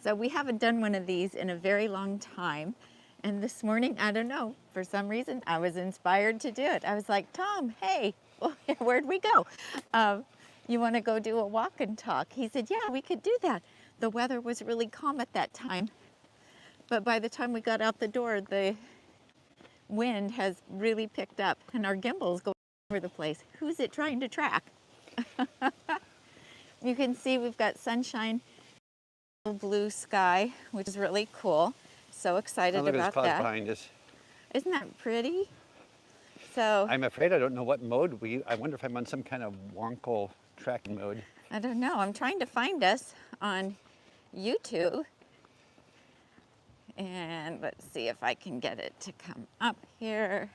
So we haven't done one of these in a very long time. And this morning, I don't know, for some reason, I was inspired to do it. I was like, Tom, hey, where'd we go? You want to go do a walk and talk? He said, yeah, we could do that. The weather was really calm at that time. But by the time we got out the door, the wind has really picked up and our gimbal's going all over the place. Who's it trying to track? You can see we've got sunshine, blue sky, which is really cool. So excited look at those about clouds that. behind us. Isn't that pretty? So I'm afraid I don't know what mode I wonder if I'm on some kind of wonko tracking mode. I don't know. I'm trying to find us on YouTube. And let's see if I can get it to come up here.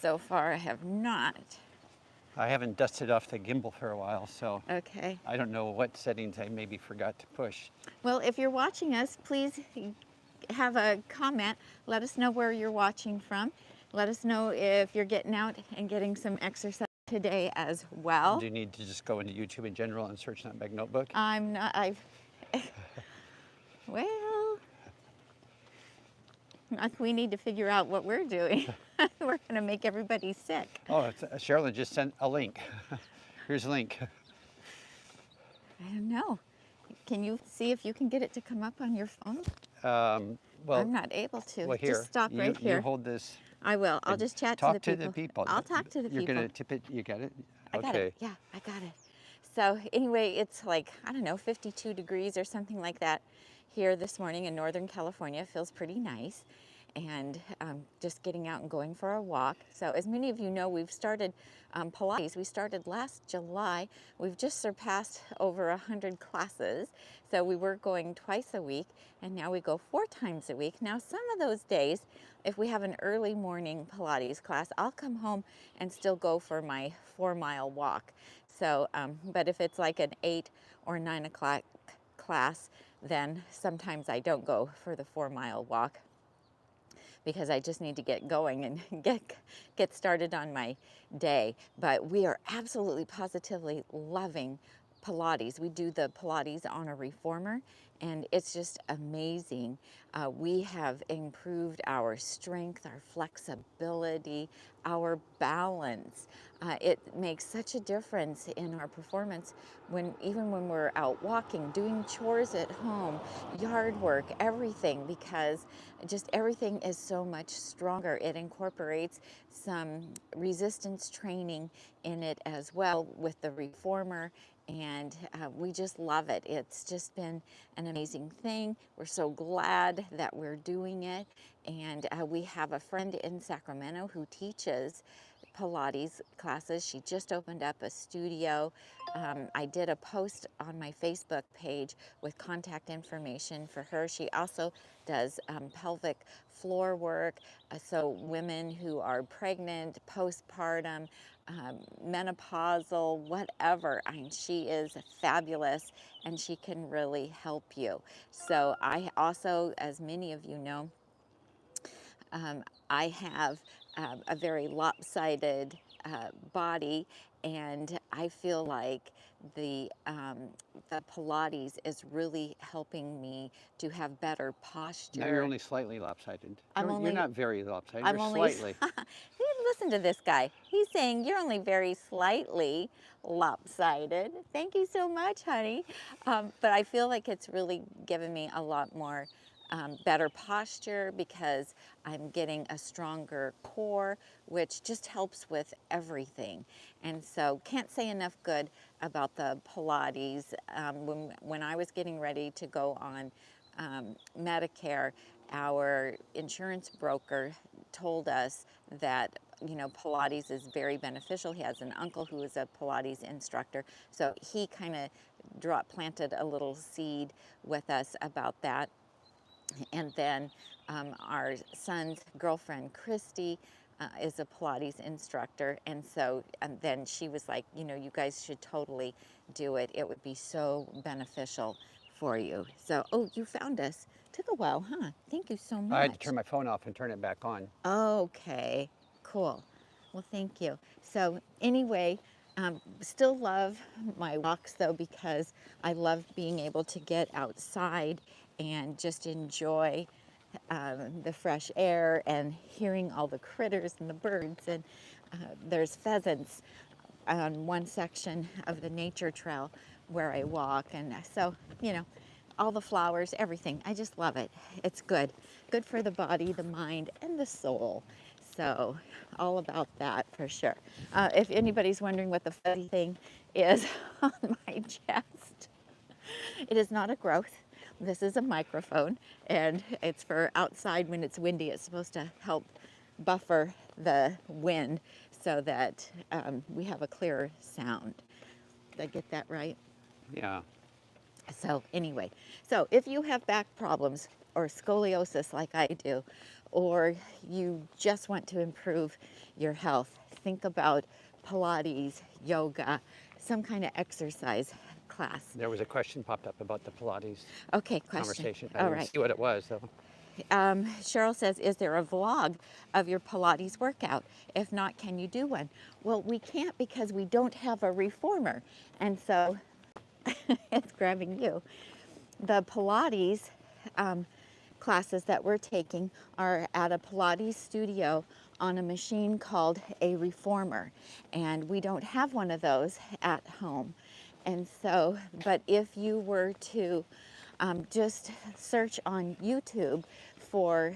So far, I have not. I haven't dusted off the gimbal for a while, so Okay. I don't know what settings I maybe forgot to push. Well, if you're watching us, please have a comment. Let us know where you're watching from. Let us know if you're getting out and getting some exercise today as well. Do you need to just go into YouTube in general and search Nutmeg Notebook? I'm not, well, we need to figure out what we're doing. We're going to make everybody sick. Oh, Sherilyn just sent a link. Here's a link. I don't know. Can you see if you can get it to come up on your phone? Well, I'm not able to. Well, here, just stop right here. You hold this. I will. I'll just chat to the people. Talk to the people. I'll talk to the people. You're going to tip it? You got it? I got it. Yeah, I got it. So anyway, it's like, I don't know, 52 degrees or something like that here this morning in Northern California. It feels pretty nice. And just getting out and going for a walk. So as many of you know, we've started Pilates. We started last July. We've just surpassed over 100 classes. So we were going twice a week, and now we go 4 times a week. Now some of those days, if we have an early morning Pilates class, I'll come home and still go for my 4-mile walk. So, but if it's like an 8 or 9 o'clock class, then sometimes I don't go for the 4-mile walk, because I just need to get going and get started on my day. But we are absolutely positively loving Pilates. We do the Pilates on a reformer, and it's just amazing. We have improved our strength, our flexibility, our balance. It makes such a difference in our performance even when we're out walking, doing chores at home, yard work, everything, because just everything is so much stronger. It incorporates some resistance training in it as well with the reformer, and we just love it. It's just been an amazing thing. We're so glad that we're doing it, and we have a friend in Sacramento who teaches Pilates classes. She just opened up a studio. I did a post on my Facebook page with contact information for her. She also does pelvic floor work, so women who are pregnant, postpartum, menopausal, whatever. I mean, she is fabulous, and she can really help you. So I also, as many of you know, I have a very lopsided body, and I feel like the Pilates is really helping me to have better posture. Now you're only slightly lopsided. You're not very lopsided. I'm you're only slightly. Listen to this guy. He's saying you're only very slightly lopsided. Thank you so much, honey. But I feel like it's really given me a lot more better posture, because I'm getting a stronger core, which just helps with everything. And so can't say enough good about the Pilates. When I was getting ready to go on Medicare, our insurance broker told us that, you know, Pilates is very beneficial. He has an uncle who is a Pilates instructor, so he kind of planted a little seed with us about that. And then our son's girlfriend, Christy, is a Pilates instructor. And so then she was like, you know, you guys should totally do it. It would be so beneficial for you. So, oh, you found us. Took a while, huh? Thank you so much. I had to turn my phone off and turn it back on. Okay, cool. Well, thank you. So anyway, Still love my walks though, because I love being able to get outside and just enjoy the fresh air and hearing all the critters and the birds. And there's pheasants on one section of the nature trail where I walk. And so, you know, all the flowers, everything. I just love it. It's good. Good for the body, the mind, and the soul. So all about that for sure. If anybody's wondering what the fuzzy thing is on my chest, it is not a growth. This is a microphone, and it's for outside when it's windy. It's supposed to help buffer the wind so that we have a clearer sound. Did I get that right? Yeah. So anyway, so if you have back problems or scoliosis like I do, or you just want to improve your health, think about Pilates, yoga, some kind of exercise class. There was a question popped up about the Pilates Okay, question. conversation. I All didn't right. see what it was though. Cheryl says, is there a vlog of your Pilates workout? If not, can you do one? Well, we can't because we don't have a reformer. And so it's grabbing you. The Pilates classes that we're taking are at a Pilates studio on a machine called a reformer. And we don't have one of those at home. And so, but if you were to just search on YouTube for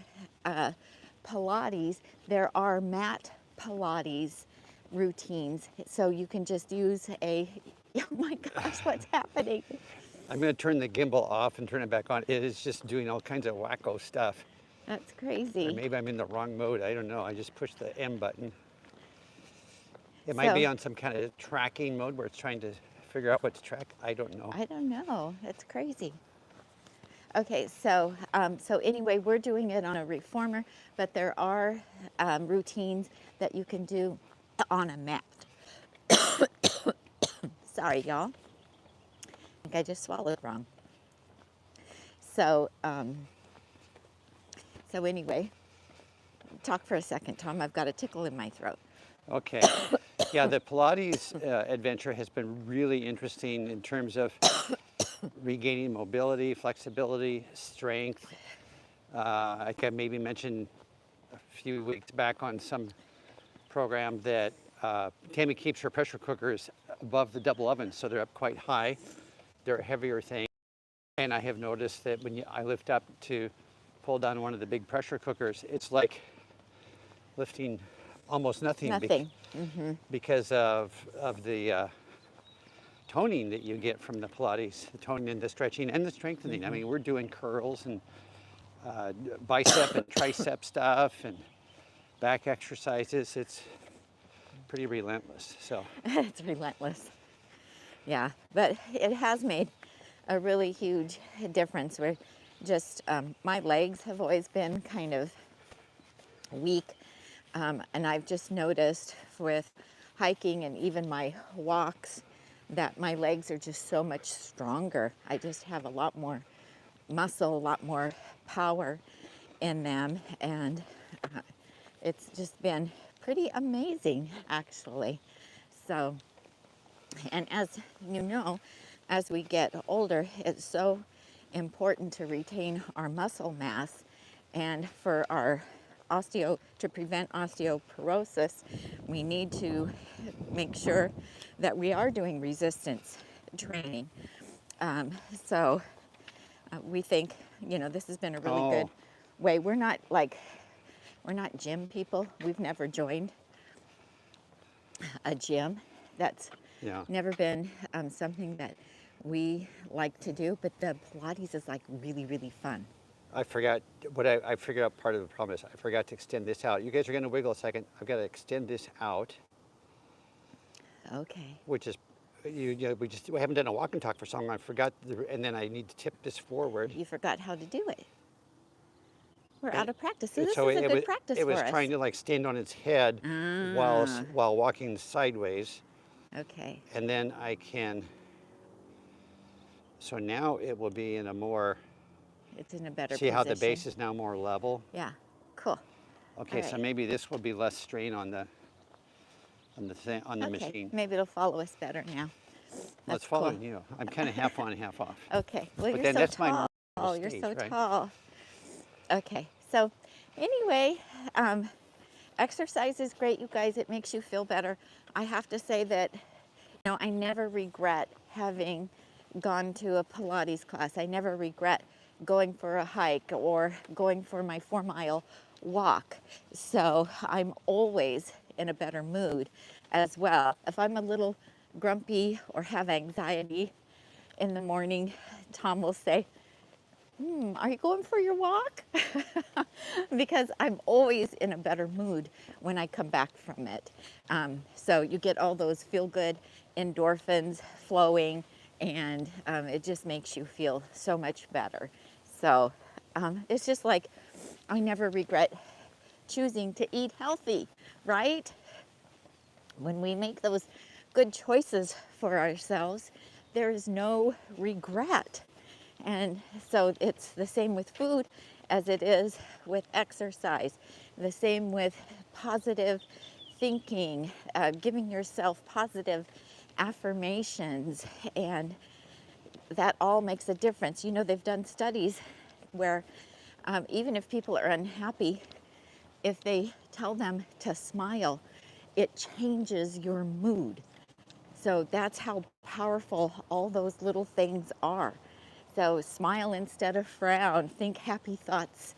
Pilates, there are mat Pilates routines. So you can just use a, oh my gosh, what's happening? I'm going to turn the gimbal off and turn it back on. It is just doing all kinds of wacko stuff. That's Or crazy. maybe I'm in the wrong mode. I don't know. I just pushed the M button. It might be on some kind of tracking mode where it's trying to figure out what to track. I don't know. I don't know. That's crazy. Okay, so anyway, we're doing it on a reformer, but there are routines that you can do on a mat. Sorry, y'all. I think I just swallowed wrong. So, so anyway, talk for a second, Tom. I've got a tickle in my throat. Okay. Yeah, the Pilates adventure has been really interesting in terms of regaining mobility, flexibility, strength. I can maybe mention a few weeks back on some program that Tami keeps her pressure cookers above the double oven, so they're up quite high. They're a heavier thing. And I have noticed that when I lift up to pull down one of the big pressure cookers, it's like lifting almost nothing. Nothing. Because of the toning that you get from the Pilates, the toning and the stretching and the strengthening. I mean, we're doing curls and bicep and tricep stuff and back exercises. It's pretty relentless. So It's relentless. Yeah, but it has made a really huge difference. Where just my legs have always been kind of weak, and I've just noticed with hiking and even my walks that my legs are just so much stronger. I just have a lot more muscle, a lot more power in them, and it's just been pretty amazing actually. So, and as you know, as we get older, it's so important to retain our muscle mass, and for our to prevent osteoporosis, we need to make sure that we are doing resistance training. So we think, you know, this has been a really good way. We're not gym people. We've never joined a gym. That's never been something that we like to do, but the Pilates is like really, really fun. I forgot what I figured out. Part of the problem is I forgot to extend this out. You guys are going to wiggle a second. I've got to extend this out. Okay. Which is, we haven't done a walk and talk for so long. I forgot, and then I need to tip this forward. You forgot how to do it. We're out of practice. So this so is a good practice for us. It was trying to like stand on its head while walking sideways. Okay. And then I can. So now it will be in a more. It's in a better See position. how the base is now more level? Yeah, cool. Okay, so maybe this will be less strain on the on the Okay, machine. maybe it'll follow us better now. Well, it's That's cool. following you. I'm kind of half on, half off. Okay, well, But you're then so that's my tall. normal You're stage, so right? tall. Okay, so anyway, exercise is great, you guys. It makes you feel better. I have to say that, I never regret having gone to a Pilates class. I never regret going for a hike or going for my 4-mile walk. So I'm always in a better mood as well. If I'm a little grumpy or have anxiety in the morning, Tom will say, are you going for your walk? Because I'm always in a better mood when I come back from it. So you get all those feel-good endorphins flowing, and it just makes you feel so much better. So it's just like, I never regret choosing to eat healthy, right? When we make those good choices for ourselves, there is no regret. And so it's the same with food as it is with exercise, the same with positive thinking, giving yourself positive affirmations, and that all makes a difference. They've done studies where even if people are unhappy, if they tell them to smile, it changes your mood. So that's how powerful all those little things are. So smile instead of frown, think happy thoughts.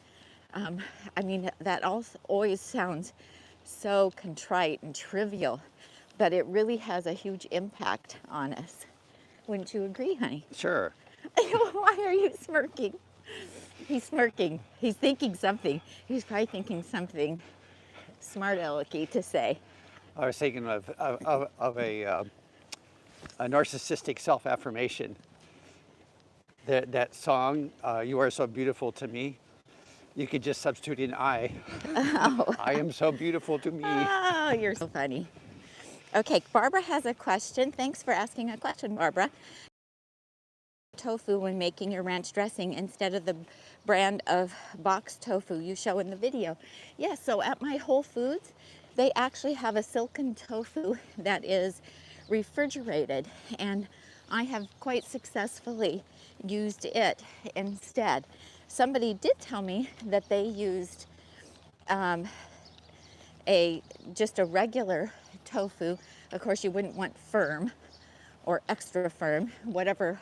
That always sounds so contrite and trivial, but it really has a huge impact on us. Wouldn't you agree, honey? Sure. Why are you smirking? He's smirking. He's thinking something. He's probably thinking something smart alecky to say. I was thinking of a narcissistic self-affirmation. That song, "You Are So Beautiful to Me," you could just substitute in I. Oh. I am so beautiful to me. Oh, you're so funny. Okay, Barbara has a question. Thanks for asking a question, Barbara. Tofu when making your ranch dressing instead of the brand of boxed tofu you show in the video. Yes, so at my Whole Foods, they actually have a silken tofu that is refrigerated, and I have quite successfully used it instead. Somebody did tell me that they used just a regular tofu. Of course, you wouldn't want firm or extra firm, whatever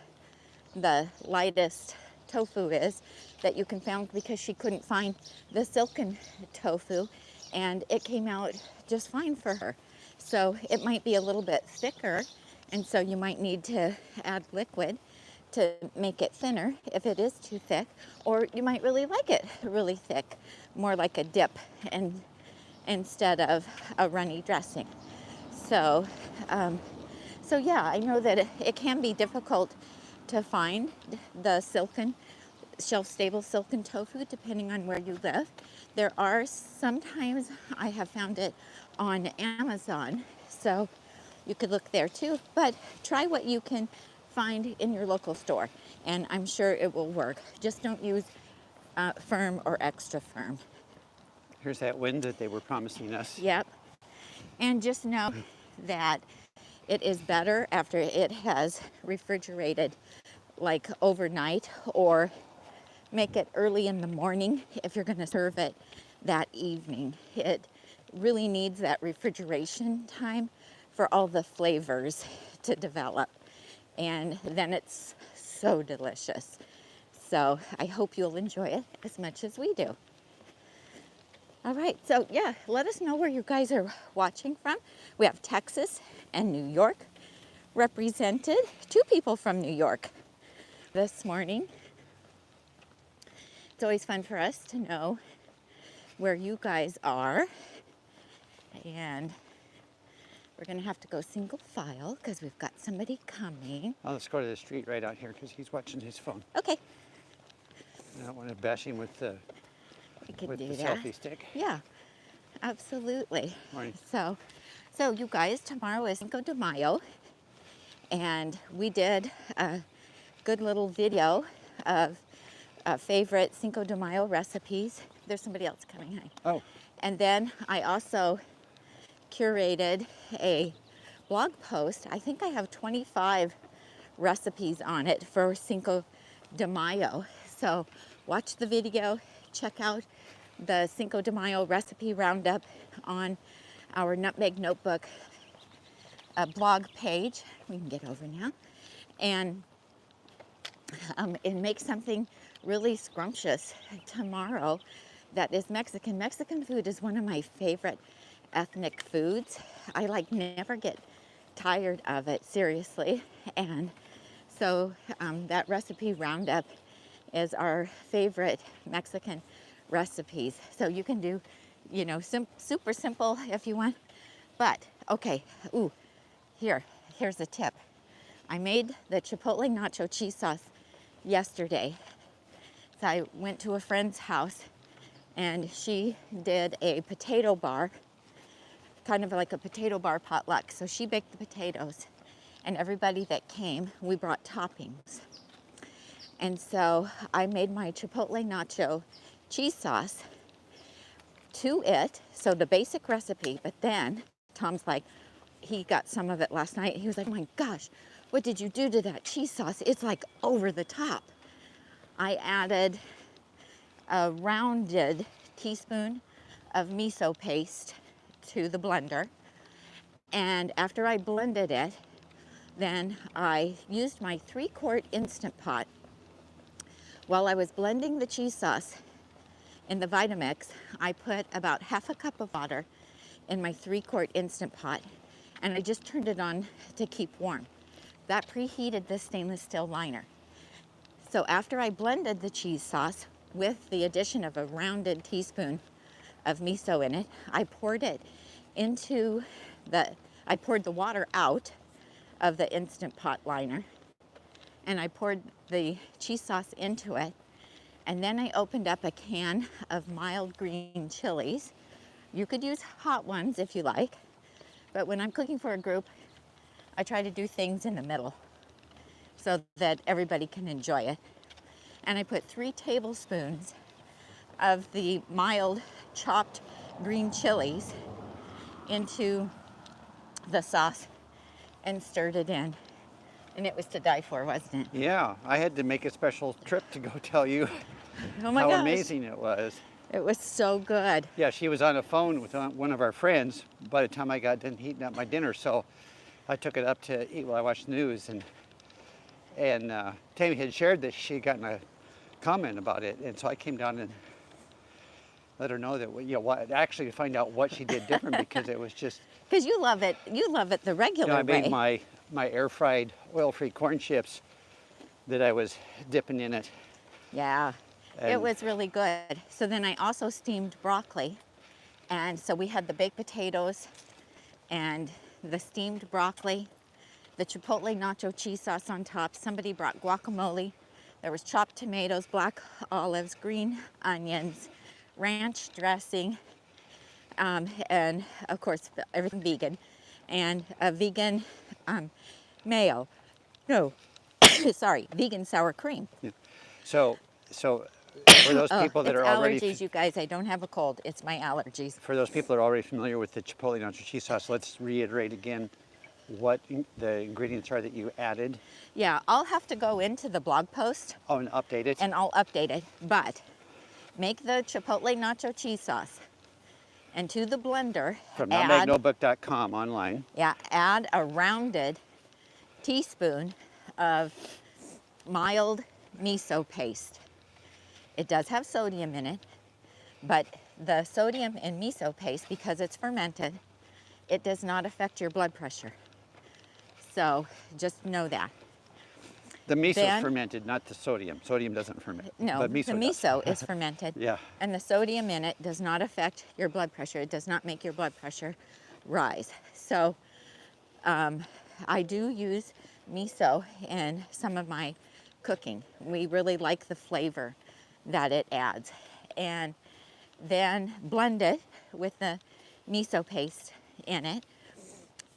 the lightest tofu is that you can find, because she couldn't find the silken tofu, and it came out just fine for her. So it might be a little bit thicker, and so you might need to add liquid to make it thinner if it is too thick, or you might really like it really thick, more like a dip, and instead of a runny dressing. So yeah, I know that it can be difficult to find the shelf-stable silken tofu depending on where you live. There are sometimes I have found it on Amazon, so you could look there too, but try what you can find in your local store, and I'm sure it will work. Just don't use firm or extra firm. Here's that wind that they were promising us. Yep. And just know that it is better after it has refrigerated, like overnight, or make it early in the morning if you're going to serve it that evening. It really needs that refrigeration time for all the flavors to develop, and then it's so delicious. So I hope you'll enjoy it as much as we do. All right, so yeah, let us know where you guys are watching from. We have Texas and New York represented. 2 people from New York this morning. It's always fun for us to know where you guys are. And we're gonna have to go single file because we've got somebody coming. Oh, let's go to the street right out here because he's watching his phone. Okay. I don't want to bash him with the We could with do the that. selfie stick. Yeah, absolutely. Morning. So you guys, tomorrow is Cinco de Mayo, and we did a good little video of favorite Cinco de Mayo recipes. There's somebody else coming, honey. Oh. And then I also curated a blog post. I think I have 25 recipes on it for Cinco de Mayo. So watch the video, check out the Cinco de Mayo recipe roundup on our Nutmeg Notebook blog page. We can get over now. And make something really scrumptious tomorrow that is Mexican. Mexican food is one of my favorite ethnic foods. I like never get tired of it, seriously. And so that recipe roundup is our favorite Mexican recipes. So you can do, you know, super simple if you want. But okay, ooh, here's a tip. I made the chipotle nacho cheese sauce yesterday. So I went to a friend's house and she did a potato bar, kind of like a potato bar potluck. So she baked the potatoes, and everybody that came, we brought toppings. And so I made my chipotle nacho cheese sauce to it, so the basic recipe, but then Tom's like, he got some of it last night. He was like, oh my gosh, what did you do to that cheese sauce? It's like over the top. I added a rounded teaspoon of miso paste to the blender. And after I blended it, then I used my 3-quart Instant Pot. While I was blending the cheese sauce in the Vitamix, I put about half a cup of water in my 3-quart Instant Pot, and I just turned it on to keep warm. That preheated the stainless steel liner. So after I blended the cheese sauce with the addition of a rounded teaspoon of miso in it, I poured the water out of the Instant Pot liner, and I poured the cheese sauce into it. And then I opened up a can of mild green chilies. You could use hot ones if you like, but when I'm cooking for a group, I try to do things in the middle so that everybody can enjoy it. And I put 3 tablespoons of the mild chopped green chilies into the sauce and stirred it in. And it was to die for, wasn't it? Yeah, I had to make a special trip to go tell you Oh my how gosh. amazing it was. It was so good. Yeah, she was on the phone with one of our friends by the time I got done heating up my dinner, so I took it up to eat while I watched news, and Tami had shared that she had gotten a comment about it, and so I came down and let her know that, you know, actually to find out what she did different, because it was just, Because you love it the regular I way. made my air fried oil-free corn chips that I was dipping in it. Yeah, it And- was really good. So then I also steamed broccoli. And so we had the baked potatoes and the steamed broccoli, the chipotle nacho cheese sauce on top. Somebody brought guacamole. There was chopped tomatoes, black olives, green onions, ranch dressing, and of course everything vegan, and a vegan mayo. No, sorry, vegan sour cream. So for those people that It's are already allergies, you guys. I don't have a cold. It's my allergies. For those people that are already familiar with the chipotle nacho cheese sauce, let's reiterate again what the ingredients are that you added. Yeah, I'll have to go into the blog post Oh, and update it. and I'll update it. But make the chipotle nacho cheese sauce, and to the blender, From add nutmegnotebook.com online. add a rounded teaspoon of mild miso paste. It does have sodium in it, but the sodium in miso paste, because it's fermented, it does not affect your blood pressure. So just know that. The miso is Then- fermented, not the sodium. Sodium doesn't ferment. No, but the miso does. miso is fermented. Yeah. And the sodium in it does not affect your blood pressure. It does not make your blood pressure rise. So I do use miso in some of my cooking. We really like the flavor that it adds. And then blend it with the miso paste in it.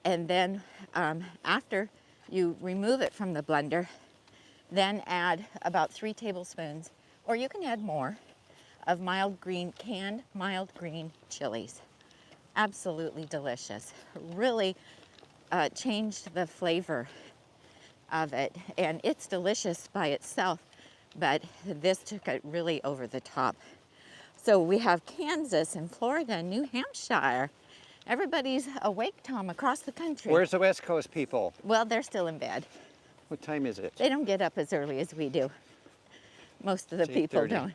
And then after you remove it from the blender, then add about 3 tablespoons, or you can add more, of canned mild green chilies. Absolutely delicious. Really changed the flavor of it. And it's delicious by itself, but this took it really over the top. So we have Kansas and Florida and New Hampshire. Everybody's awake, Tom, across the country. Where's the West Coast people? Well, they're still in bed. What time is it? They don't get up as early as we do. Most of the It's people 8:30. don't.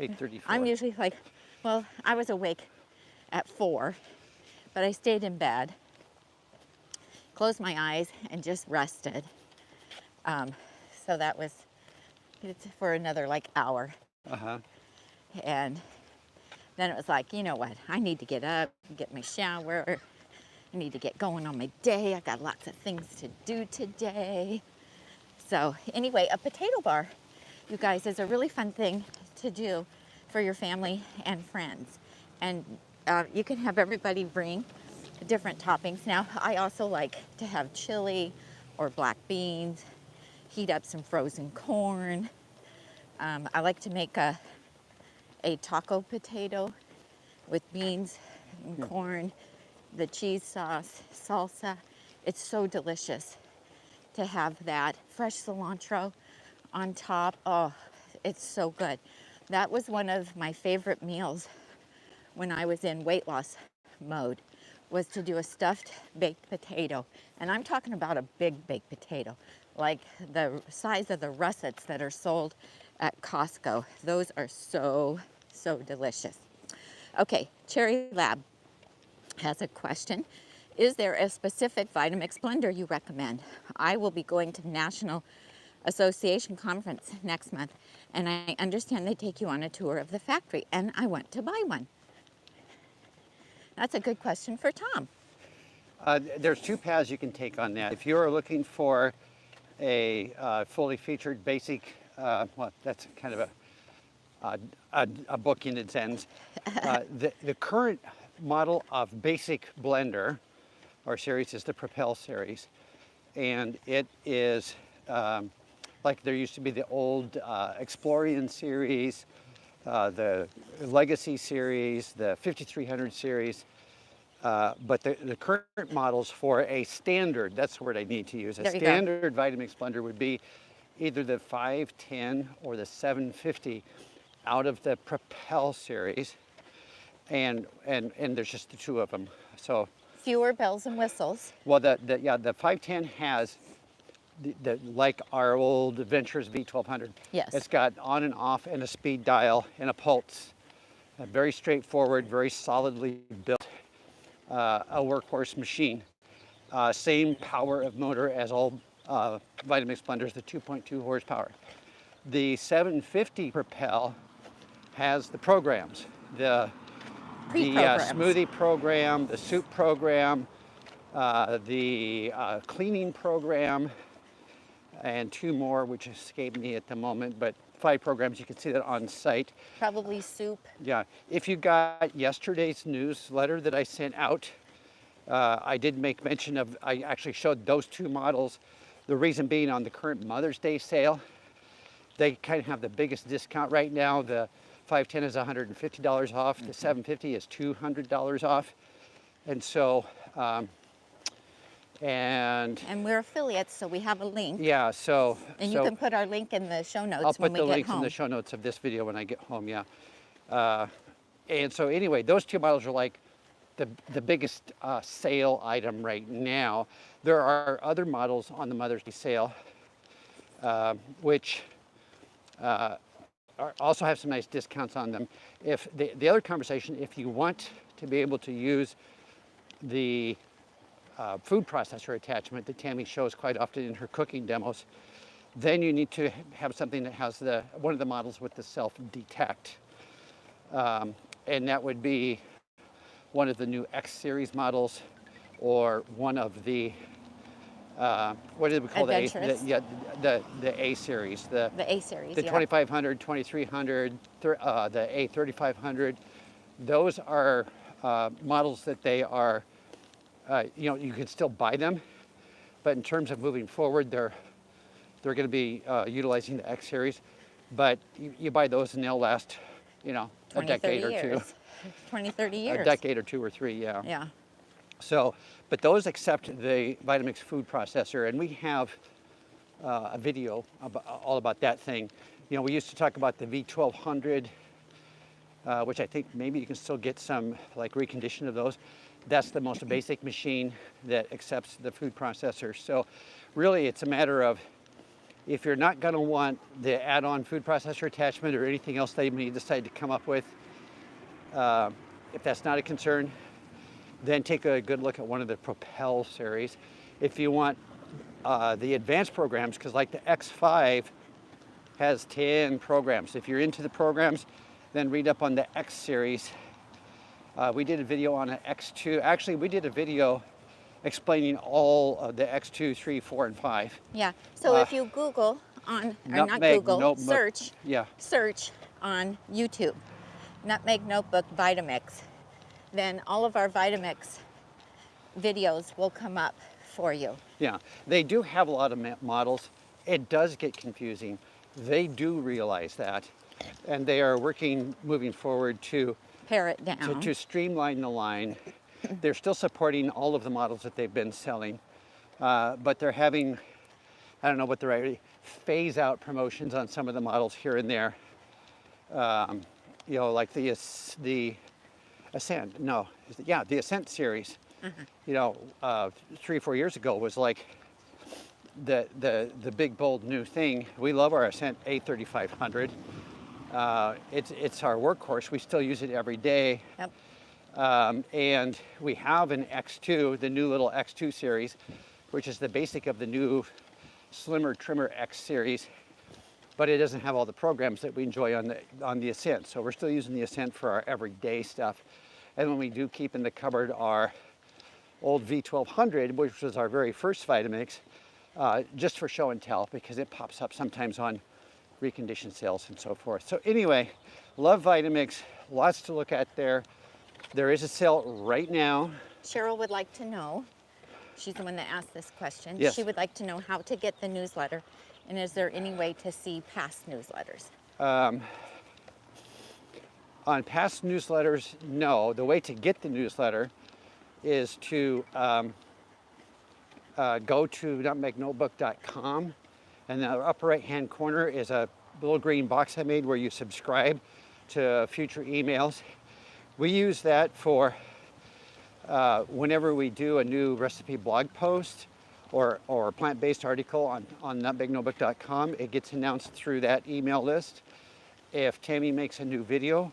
8:34. I'm usually like, well, I was awake at 4, but I stayed in bed, closed my eyes, and just rested. So that was it's for another like hour. Uh-huh. And then it was like, you know what? I need to get up, get my shower. I need to get going on my day. I got lots of things to do today. So anyway, a potato bar, you guys, is a really fun thing to do for your family and friends. And you can have everybody bring different toppings. Now, I also like to have chili or black beans, heat up some frozen corn. I like to make a taco potato with beans and corn, the cheese sauce, salsa. It's so delicious to have that. Fresh cilantro on top. Oh, it's so good. That was one of my favorite meals when I was in weight loss mode, was to do a stuffed baked potato. And I'm talking about a big baked potato, like the size of the russets that are sold at Costco. Those are so delicious. Okay, Cherry Lab has a question. Is there a specific Vitamix blender you recommend? I will be going to National Association Conference next month, and I understand they take you on a tour of the factory, and I want to buy one. That's a good question for Tom. There's two paths you can take on that. If you're looking for a fully featured basic, well, that's kind of a book in its ends. The current model of basic blender or series is the Propel series, and it is like there used to be the old Explorian series, the Legacy series, the 5300 series, but the current models for a standard, that's the word I need to use, a standard Vitamix blender would be either the 510 or the 750 out of the Propel series, and there's just the two of them. So fewer bells and whistles. Well, the 510 has the like our old Adventures V1200. Yes. It's got on and off and a speed dial and a pulse. Very straightforward, very solidly built, a workhorse machine. Same power of motor as all Vitamix blenders, the 2.2 horsepower. The 750 Propel has the programs, the smoothie program, the soup program, the cleaning program, and two more which escape me at the moment, but 5 programs. You can see that on site. Probably soup. Yeah. If you got yesterday's newsletter that I sent out, I did make mention of, I actually showed those 2 models. The reason being, on the current Mother's Day sale, they kind of have the biggest discount right now. The 510 is $150 off. The 750 is $200 off. And so, and we're affiliates, so we have a link. Yeah, so. And you can put our link in the show notes when we get home. I'll put the links in the show notes of this video when I get home, yeah. And so anyway, those 2 models are like the biggest sale item right now. There are other models on the Mother's Day sale, which also have some nice discounts on them. If the other conversation, if you want to be able to use the food processor attachment that Tami shows quite often in her cooking demos, then you need to have something that has one of the models with the self-detect. And that would be one of the new X series models, or one of the what did we call the A? The A series. The A series. The 2500, 2300, the A3500. Those are models that they are. You can still buy them, but in terms of moving forward, they're going to be utilizing the X series. But you buy those and they'll last, a decade or 2. 20, 30 years. A decade or 2 or 3, yeah. Yeah. So, but those accept the Vitamix food processor, and we have a video all about that thing. You know, we used to talk about the V1200, which I think maybe you can still get some like reconditioned of those. That's the most basic machine that accepts the food processor. So really it's a matter of, if you're not going to want the add-on food processor attachment or anything else that you decide to come up with, if that's not a concern, then take a good look at one of the Propel series. If you want the advanced programs, because like the X5 has 10 programs. If you're into the programs, then read up on the X series. We did a video on an X2. Actually, we did a video explaining all of the X2, 3, 4, and 5. Yeah. So if you Google on, or not Google, search on YouTube, Nutmeg Notebook Vitamix, then all of our Vitamix videos will come up for you. Yeah, they do have a lot of models. It does get confusing. They do realize that, and they are working, moving forward to pare it down, to streamline the line. They're still supporting all of the models that they've been selling, but they're having, I don't know what the right, phase out promotions on some of the models here and there. You know, like the Ascent, no, yeah, the Ascent series. You know, 3 or 4 years ago was like the big bold new thing. We love our Ascent A3500. It's our workhorse. We still use it every day. Yep. And we have an X2, the new little X2 series, which is the basic of the new slimmer, trimmer X series, but it doesn't have all the programs that we enjoy on the Ascent. So we're still using the Ascent for our everyday stuff. And when we do keep in the cupboard our old V1200, which was our very first Vitamix, just for show and tell, because it pops up sometimes on reconditioned sales and so forth. So anyway, love Vitamix, lots to look at there. There is a sale right now. Cheryl would like to know, she's the one that asked this question. Yes. She would like to know how to get the newsletter, and is there any way to see past newsletters? On past newsletters, no. The way to get the newsletter is to go to nutmegnotebook.com, and in the upper right-hand corner is a little green box I made where you subscribe to future emails. We use that for whenever we do a new recipe blog post or plant-based article on nutmegnotebook.com, it gets announced through that email list. If Tami makes a new video,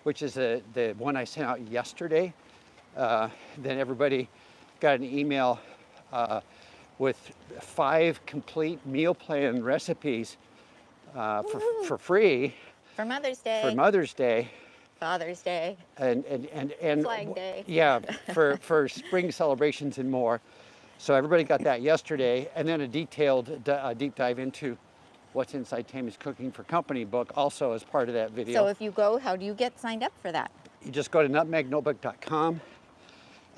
which is the one I sent out yesterday, then everybody got an email with 5 complete meal plan recipes for free. For Mother's Day. For Mother's Day. Father's Day. And Flag Day. Yeah, for spring celebrations and more. So everybody got that yesterday, and then a detailed deep dive into what's inside Tami's Cooking for Company book also as part of that video. So if you go, how do you get signed up for that? You just go to nutmegnotebook.com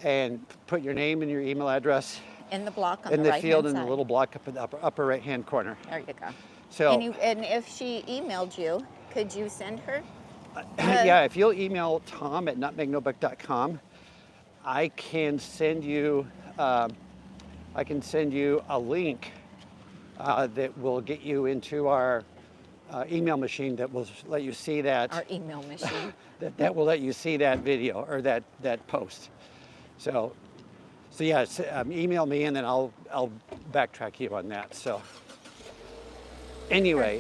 and put your name and your email address in the block on in the the right field hand in side. the little block up in the upper right hand corner. There you go. So and if she emailed you, could you send her? Yeah, if you'll email Tom at nutmegnotebook.com, I can send you a link that will get you into our email machine that will let you see that. Our email machine. that will let you see that video or that post. So yeah, email me and then I'll backtrack you on that. So anyway,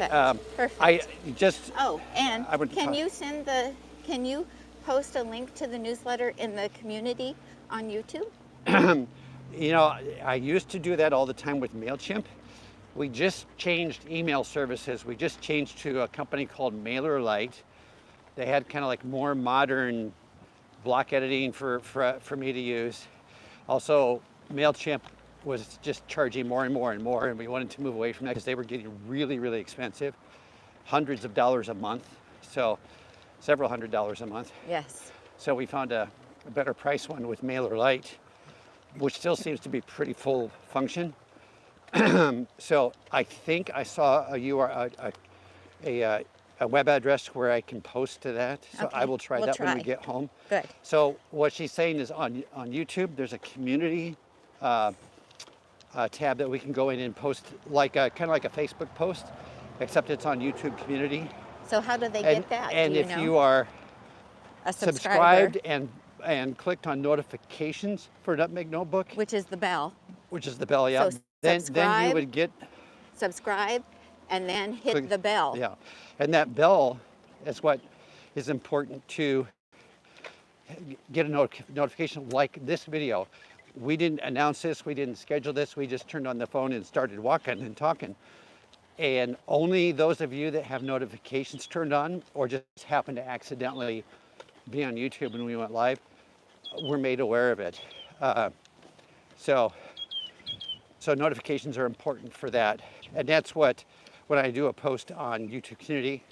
Perfect. I just and I would can you post a link to the newsletter in the community on YouTube? You know, I used to do that all the time with MailChimp. We just changed email services. We just changed to a company called MailerLite. They had kind of like more modern block editing for me to use. Also, MailChimp was just charging more and more and more, and we wanted to move away from that because they were getting really, really expensive, hundreds of dollars a month, so several $100s a month. Yes. So we found a better price one with MailerLite, which still seems to be pretty full function. So I think I saw a a web address where I can post to that. So I Okay, will try we'll that when try. we get home. Good. So what she's saying is on YouTube, there's a community tab that we can go in and post like kind of like a Facebook post, except it's on YouTube community. So how do they And get that? Do and you if know? you are A subscriber, subscribed and clicked on notifications for Nutmeg Notebook, which is the bell. which is the bell, yeah, So then you subscribe, would get subscribe, and then hit click- the bell. Yeah, and that bell is what is important to get a notification like this video. We didn't announce this, we didn't schedule this, we just turned on the phone and started walking and talking. And only those of you that have notifications turned on or just happen to accidentally be on YouTube when we went live were made aware of it. So notifications are important for that. And that's what, when I do a post on YouTube community,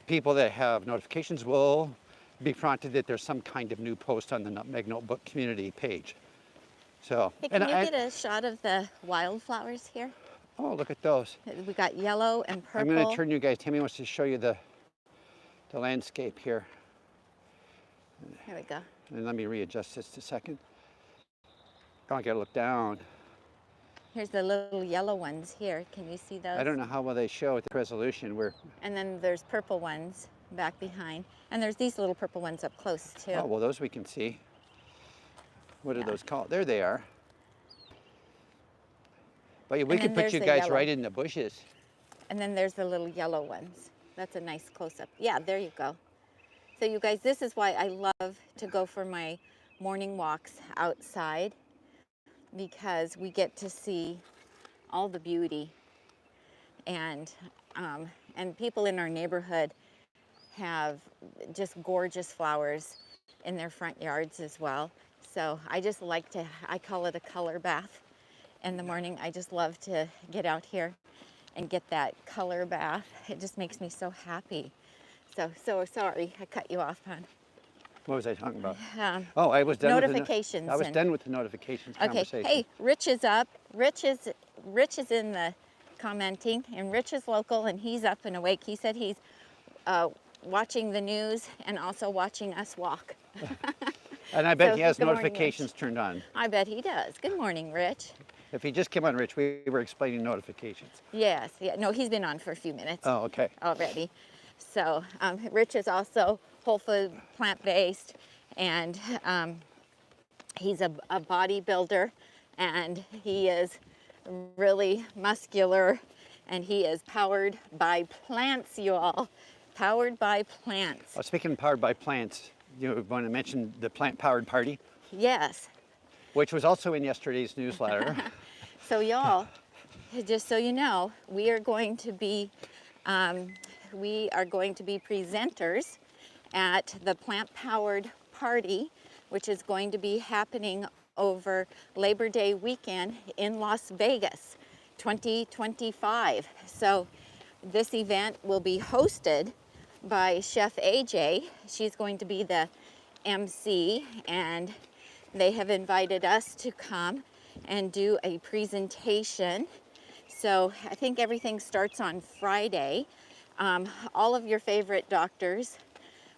people that have notifications will be prompted that there's some kind of new post on the Nutmeg Notebook community page. So, Hey, can you get a shot of the wildflowers here? Oh, look at those. We got yellow and purple. I'm going to turn you guys, Tami wants to show you the landscape here. Here we go. And let me readjust this a second. Oh, I got to look down. Here's the little yellow ones here. Can you see those? I don't know how well they show at the resolution. And then there's purple ones back behind. And there's these little purple ones up close too. Oh, well, those we can see. What are those called? There they are. But we could put you guys right in the bushes. And then there's the little yellow ones. That's a nice close-up. Yeah, there you go. So you guys, this is why I love to go for my morning walks outside, because we get to see all the beauty. And people in our neighborhood have just gorgeous flowers in their front yards as well. So I just like to, I call it a color bath. In the morning, I just love to get out here and get that color bath. It just makes me so happy. So sorry, I cut you off, hon. What was I talking about? I was done notifications. I was done with the notifications conversation. Hey, Rich is up. Rich is in the commenting, and Rich is local, and he's up and awake. He said he's watching the news and also watching us walk. And I bet So, he has good morning, notifications turned on. I bet he does. Good morning, Rich. If he just came on, Rich, we were explaining notifications. Yes, yeah, no, he's been on for a few minutes. Oh, okay. Already. So Rich is also whole food, plant-based, and he's a bodybuilder, and he is really muscular, and he is powered by plants, you all. Powered by plants. Well, speaking of powered by plants, you want to mention the plant-powered party? Yes. Which was also in yesterday's newsletter. So y'all, just so you know, we are going to be presenters at the plant-powered party, which is going to be happening over Labor Day weekend in Las Vegas, 2025. So this event will be hosted by Chef AJ. She's going to be the MC, and they have invited us to come and do a presentation. So I think everything starts on Friday. All of your favorite doctors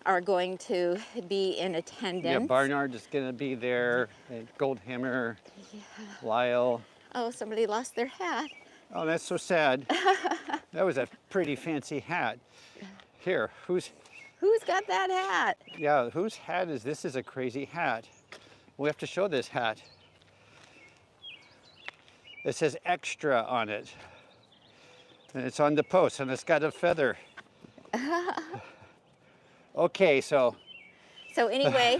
are going to be in attendance. Yeah, Barnard is going to be there, and Goldhammer, Lyle. Oh, somebody lost their hat. Oh, that's so sad. That was a pretty fancy hat. Here, who's got that hat? Yeah, whose hat is this? Is a crazy hat. We have to show this hat. It says extra on it. And it's on the post, and it's got a feather. Okay, so anyway,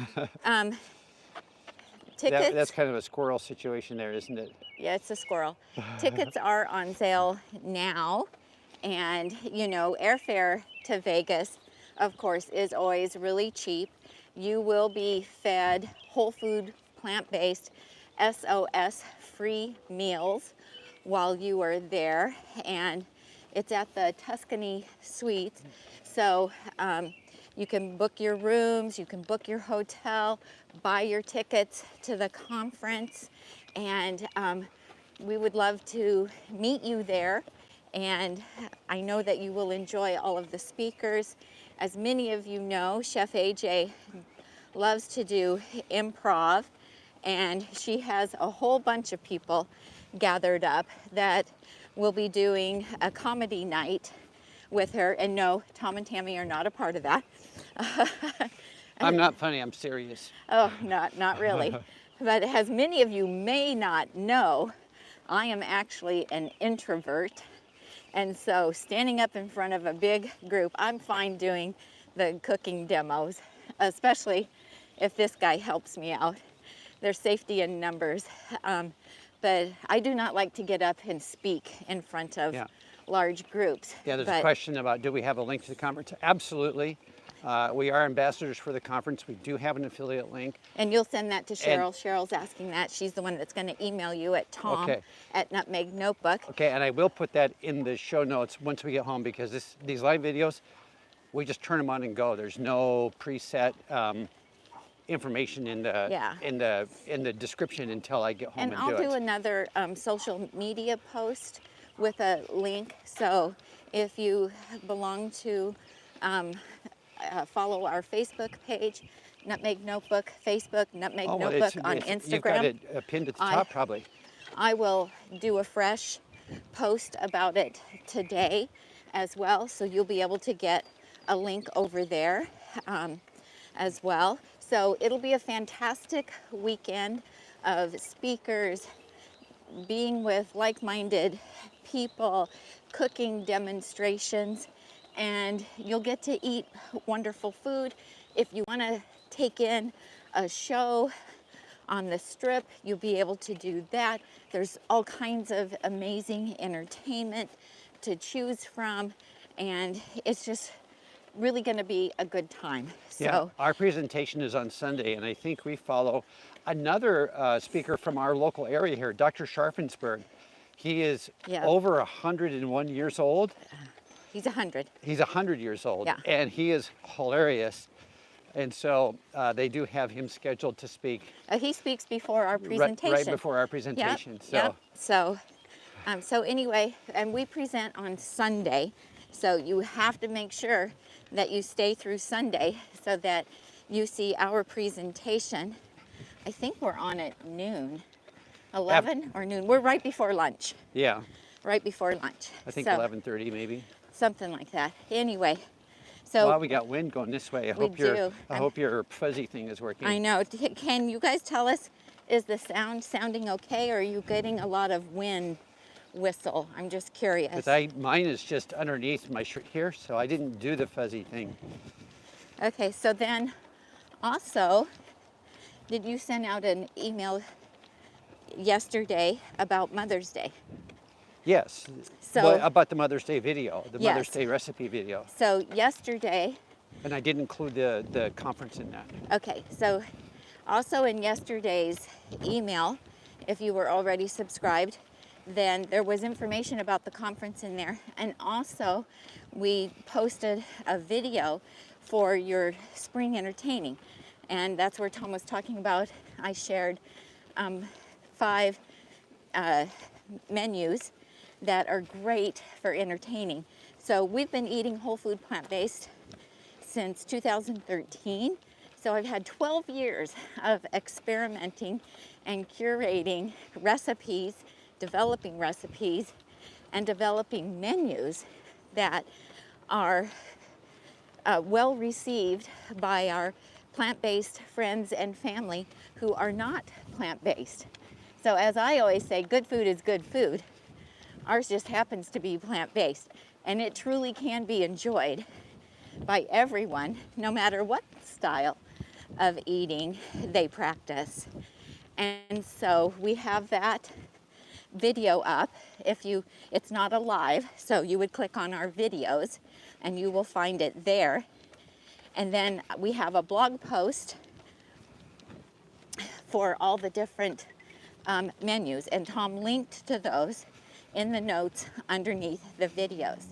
tickets. That's kind of a squirrel situation there, isn't it? Yeah, it's a squirrel. Tickets are on sale now. And, you know, airfare to Vegas, of course, is always really cheap. You will be fed whole food, plant-based, SOS free meals while you are there. And it's at the Tuscany Suites. So you can book your rooms, you can book your hotel, buy your tickets to the conference. And we would love to meet you there and I know that you will enjoy all of the speakers. As many of you know, Chef AJ loves to do improv, and she has a whole bunch of people gathered up that will be doing a comedy night with her. And no, Tom and Tami are not a part of that. I'm not funny, I'm serious. Oh, not really. But as many of you may not know, I am actually an introvert. And so standing up in front of a big group, I'm fine doing the cooking demos, especially if this guy helps me out. There's safety in numbers. But I do not like to get up and speak in front of large groups. Yeah, there's a question about, do we have a link to the conference? Absolutely. We are ambassadors for the conference. We do have an affiliate link. And you'll send that to Cheryl. Cheryl's asking that. She's the one that's going to email you at Tom at Nutmeg Notebook. Okay, and I will put that in the show notes once we get home, because these live videos, we just turn them on and go. There's no preset information in the description until I get home and do it. And I'll do another social media post with a link. So if you belong to follow our Facebook page, Nutmeg Notebook, Facebook, Nutmeg Notebook on Instagram. You've got it pinned at the top, probably. I will do a fresh post about it today as well, so you'll be able to get a link over there as well. So it'll be a fantastic weekend of speakers, being with like-minded people, cooking demonstrations, and you'll get to eat wonderful food. If you want to take in a show on the strip, you'll be able to do that. There's all kinds of amazing entertainment to choose from, and it's just really going to be a good time. So our presentation is on Sunday, and I think we follow another speaker from our local area here, Dr. Scharfensberg. He is over 101 years old. He's 100. He's 100 years old, and he is hilarious. And so they do have him scheduled to speak. He speaks before our presentation. Right before our presentation. So anyway, and we present on Sunday. So you have to make sure that you stay through Sunday so that you see our presentation. I think we're on at noon, 11 or noon. We're right before lunch. Yeah. Right before lunch. I think 11:30 maybe. Something like that. Anyway. So, wow, we got wind going this way. I hope your fuzzy thing is working. I know. Can you guys tell us, is the sound sounding okay, or are you getting a lot of wind whistle? I'm just curious. Because mine is just underneath my shirt here, so I didn't do the fuzzy thing. Okay, so then also, did you send out an email yesterday about Mother's Day? Yes, so, about the Mother's Day video, the Mother's Day recipe video. So yesterday. And I did include the conference in that. Okay, so also in yesterday's email, if you were already subscribed, then there was information about the conference in there. And also we posted a video for your spring entertaining. And that's where Tom was talking about. I shared 5 menus that are great for entertaining. So we've been eating whole food plant-based since 2013. So I've had 12 years of experimenting and curating recipes, developing recipes, and developing menus that are well received by our plant-based friends and family who are not plant-based. So as I always say, good food is good food. Ours just happens to be plant-based, and it truly can be enjoyed by everyone, no matter what style of eating they practice. And so we have that video up. It's not a live, so you would click on our videos and you will find it there. And then we have a blog post for all the different menus, and Tom linked to those in the notes underneath the videos.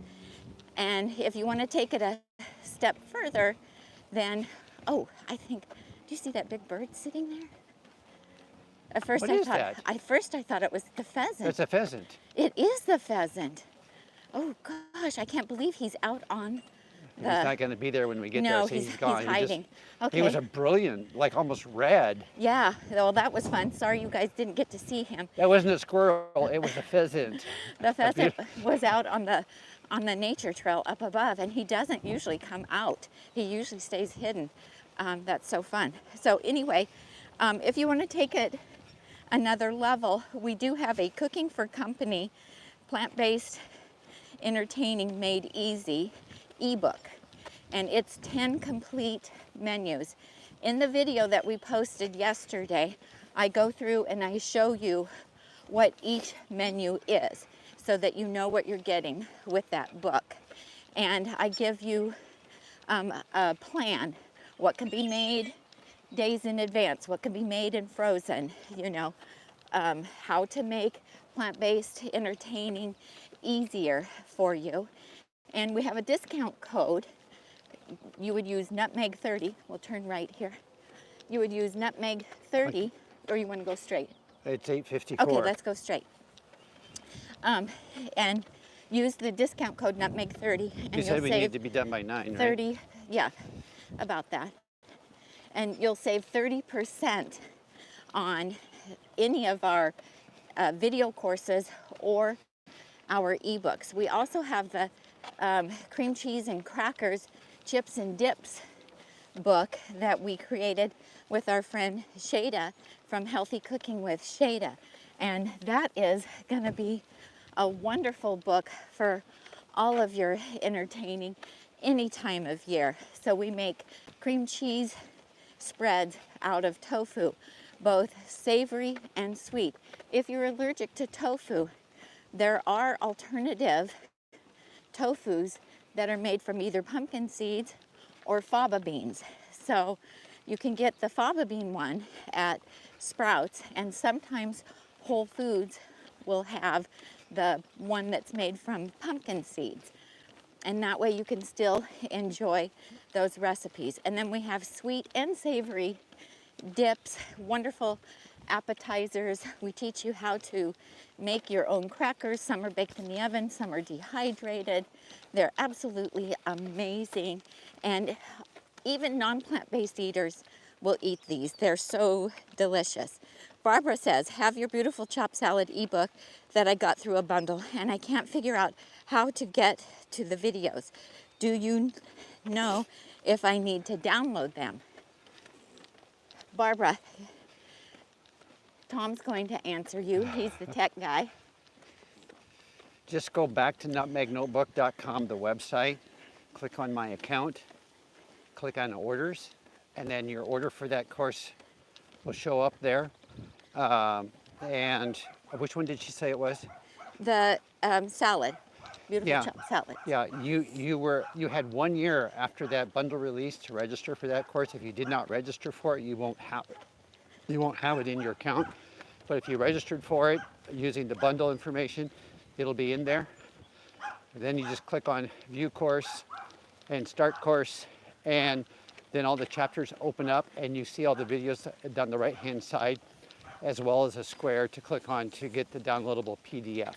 And if you want to take it a step further, then, I think, do you see that big bird sitting there? At first I thought it was the pheasant. It's a pheasant. It is the pheasant. Oh gosh, I can't believe he's out on He's not going to be there when we get there. No, So he's gone. hiding. He was Okay. a brilliant, like almost red. Yeah, well, that was fun. Sorry you guys didn't get to see him. That wasn't a squirrel, it was a pheasant. The pheasant was out on the nature trail up above, and he doesn't usually come out. He usually stays hidden. That's so fun. So anyway, if you want to take it another level, we do have a Cooking for Company, plant-based, entertaining, made easy ebook, and it's 10 complete menus. In the video that we posted yesterday, I go through and I show you what each menu is so that you know what you're getting with that book. And I give you a plan, what can be made days in advance, what can be made and frozen, you know, how to make plant-based entertaining easier for you. And we have a discount code. You would use Nutmeg 30. We'll turn right here. You would use Nutmeg 30, or you want to go straight? It's 854. Okay, let's go straight. And use the discount code Nutmeg 30, and You said you'll we save need to be done by 9, right? 30. Yeah, about that. And you'll save 30% on any of our video courses or our ebooks. We also have the cream cheese and crackers, chips and dips book that we created with our friend Shada from Healthy Cooking with Shada. And that is going to be a wonderful book for all of your entertaining any time of year. So we make cream cheese spreads out of tofu, both savory and sweet. If you're allergic to tofu, there are alternative tofus that are made from either pumpkin seeds or faba beans. So you can get the faba bean one at Sprouts, and sometimes Whole Foods will have the one that's made from pumpkin seeds. And that way you can still enjoy those recipes. And then we have sweet and savory dips, wonderful appetizers. We teach you how to make your own crackers. Some are baked in the oven, some are dehydrated. They're absolutely amazing. And even non-plant-based eaters will eat these. They're so delicious. Barbara says, have your beautiful chopped salad ebook that I got through a bundle, and I can't figure out how to get to the videos. Do you know if I need to download them? Barbara, Tom's going to answer you. He's the tech guy. Just go back to nutmegnotebook.com, the website, click on my account, click on orders, and then your order for that course will show up there. And which one did she say it was? The salad, beautiful Yeah. chopped salad. Yeah, you had 1 year after that bundle release to register for that course. If you did not register for it, you won't have it. You won't have it in your account. But if you registered for it using the bundle information, it'll be in there. And then you just click on View Course and Start Course, and then all the chapters open up, and you see all the videos down the right-hand side, as well as a square to click on to get the downloadable PDF.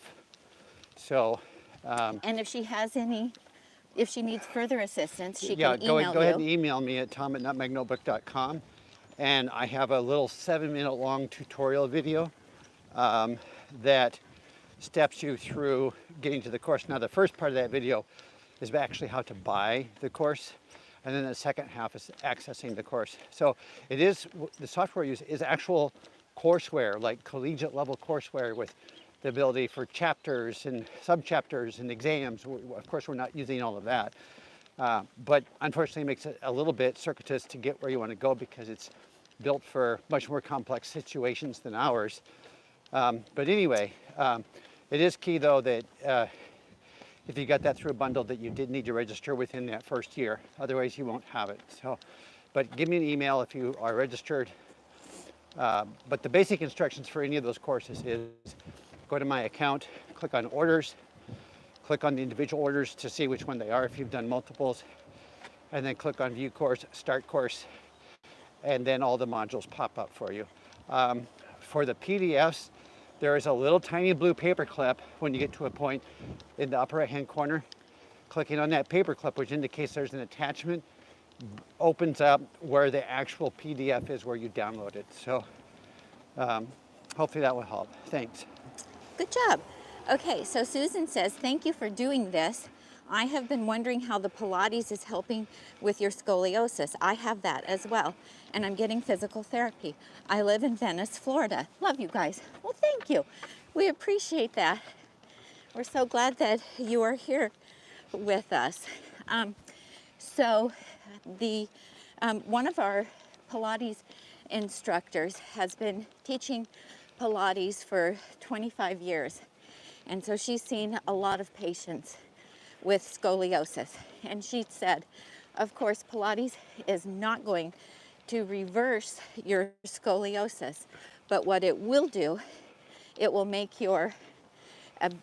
So. And if she has if she needs further assistance, she Yeah, can go email you. ahead and email me at tom@nutmegnotebook.com. And I have a little 7-minute long tutorial video that steps you through getting to the course. Now, the first part of that video is actually how to buy the course. And then the second half is accessing the course. So it is, the software used is actual courseware, like collegiate level courseware with the ability for chapters and sub-chapters and exams. Of course, we're not using all of that. But unfortunately, it makes it a little bit circuitous to get where you want to go because it's built for much more complex situations than ours. But anyway, it is key, though, that if you got that through a bundle, that you did need to register within that first year. Otherwise, you won't have it. So, but give me an email if you are registered. But the basic instructions for any of those courses is go to my account, click on orders, click on the individual orders to see which one they are if you've done multiples, and then click on View Course, Start Course, and then all the modules pop up for you. For the PDFs, there is a little tiny blue paper clip when you get to a point in the upper right-hand corner. Clicking on that paper clip, which indicates there's an attachment, opens up where the actual PDF is where you download it. So hopefully that will help. Thanks. Good job. Okay, so Susan says, thank you for doing this. I have been wondering how the Pilates is helping with your scoliosis. I have that as well, and I'm getting physical therapy. I live in Venice, Florida. Love you guys. Well, thank you. We appreciate that. We're so glad that you are here with us. So the one of our Pilates instructors has been teaching Pilates for 25 years. And so she's seen a lot of patients with scoliosis. And she said, of course, Pilates is not going to reverse your scoliosis, but what it will do, it will make your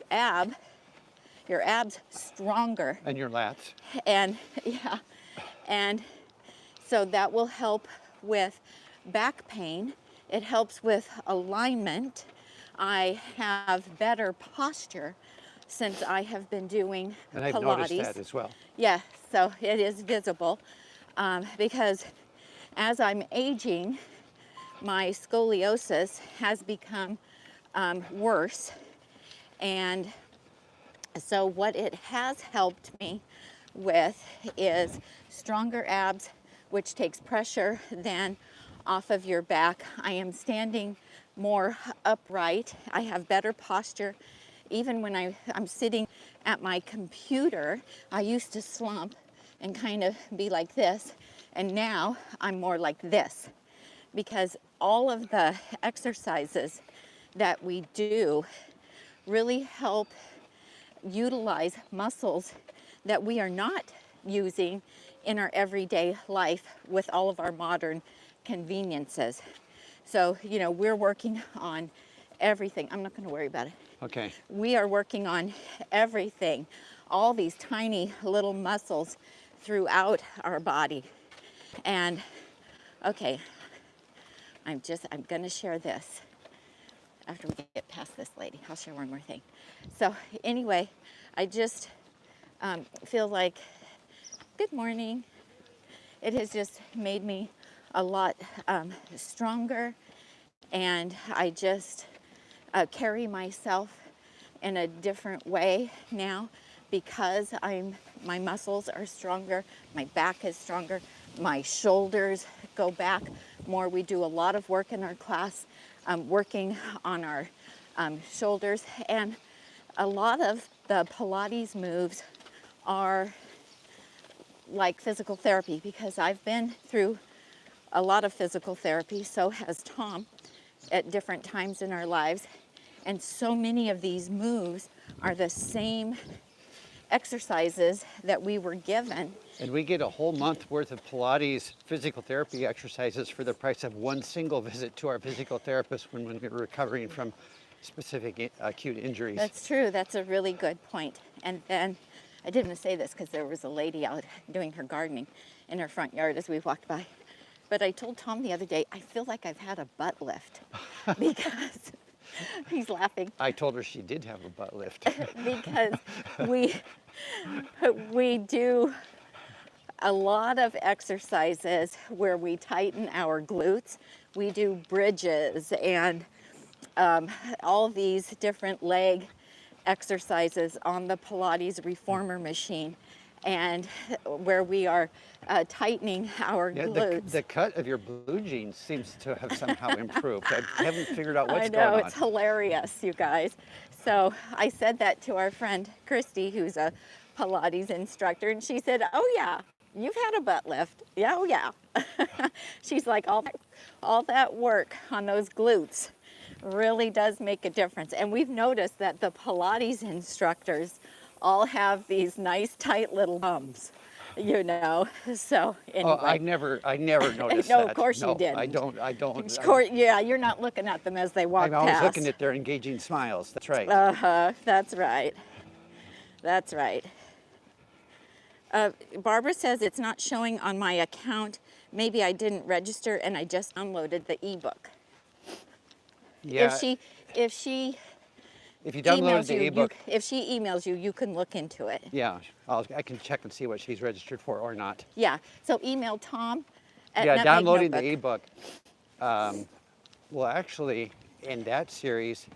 abs stronger. And your lats. And yeah, and so that will help with back pain. It helps with alignment. I have better posture since I have been doing Pilates. And I've noticed that as well. Yeah, so it is visible because as I'm aging, my scoliosis has become worse. And so what it has helped me with is stronger abs, which takes pressure then off of your back. I am standing more upright. I have better posture. Even when I'm sitting at my computer, I used to slump and kind of be like this, and now I'm more like this, because all of the exercises that we do really help utilize muscles that we are not using in our everyday life with all of our modern conveniences. So, you know, we're working on everything. I'm not going to worry about it. Okay. We are working on everything, all these tiny little muscles throughout our body. And okay, I'm going to share this after we get past this lady. I'll share one more thing. So anyway, I just feel like, good morning. It has just made me a lot stronger, and I just carry myself in a different way now because my muscles are stronger, my back is stronger, my shoulders go back more. We do a lot of work in our class, working on our shoulders, and a lot of the Pilates moves are like physical therapy because I've been through a lot of physical therapy, so has Tom, at different times in our lives. And so many of these moves are the same exercises that we were given. And we get a whole month worth of Pilates physical therapy exercises for the price of one single visit to our physical therapist when we're recovering from specific acute injuries. That's true. That's a really good point. And then I didn't say this because there was a lady out doing her gardening in her front yard as we walked by. But I told Tom the other day, I feel like I've had a butt lift because he's laughing. I told her she did have a butt lift. Because we do a lot of exercises where we tighten our glutes. We do bridges and all these different leg exercises on the Pilates reformer machine, and where we are tightening our glutes. The cut of your blue jeans seems to have somehow improved. I haven't figured out what's I going know, on. it's hilarious, you guys. So I said that to our friend Christy, who's a Pilates instructor, and she said, oh yeah, you've had a butt lift. Yeah, oh yeah. She's like, all that work on those glutes really does make a difference. And we've noticed that the Pilates instructors all have these nice tight little bums, you know. So anyway. Oh, I never noticed no, that. of course you didn't. I don't. Of course, yeah, you're not looking at them as they walk I'm always past. looking at their engaging smiles. That's right. That's right. That's right. Barbara says it's not showing on my account. Maybe I didn't register and I just downloaded the eBook. Yeah. if she If you downloaded emails the you, ebook, if she emails you, you can look into it. yeah, I can check and see what she's registered for or not. Yeah. So email Tom at Yeah, Nutmeg downloading the Notebook. ebook. Well, actually, in that series,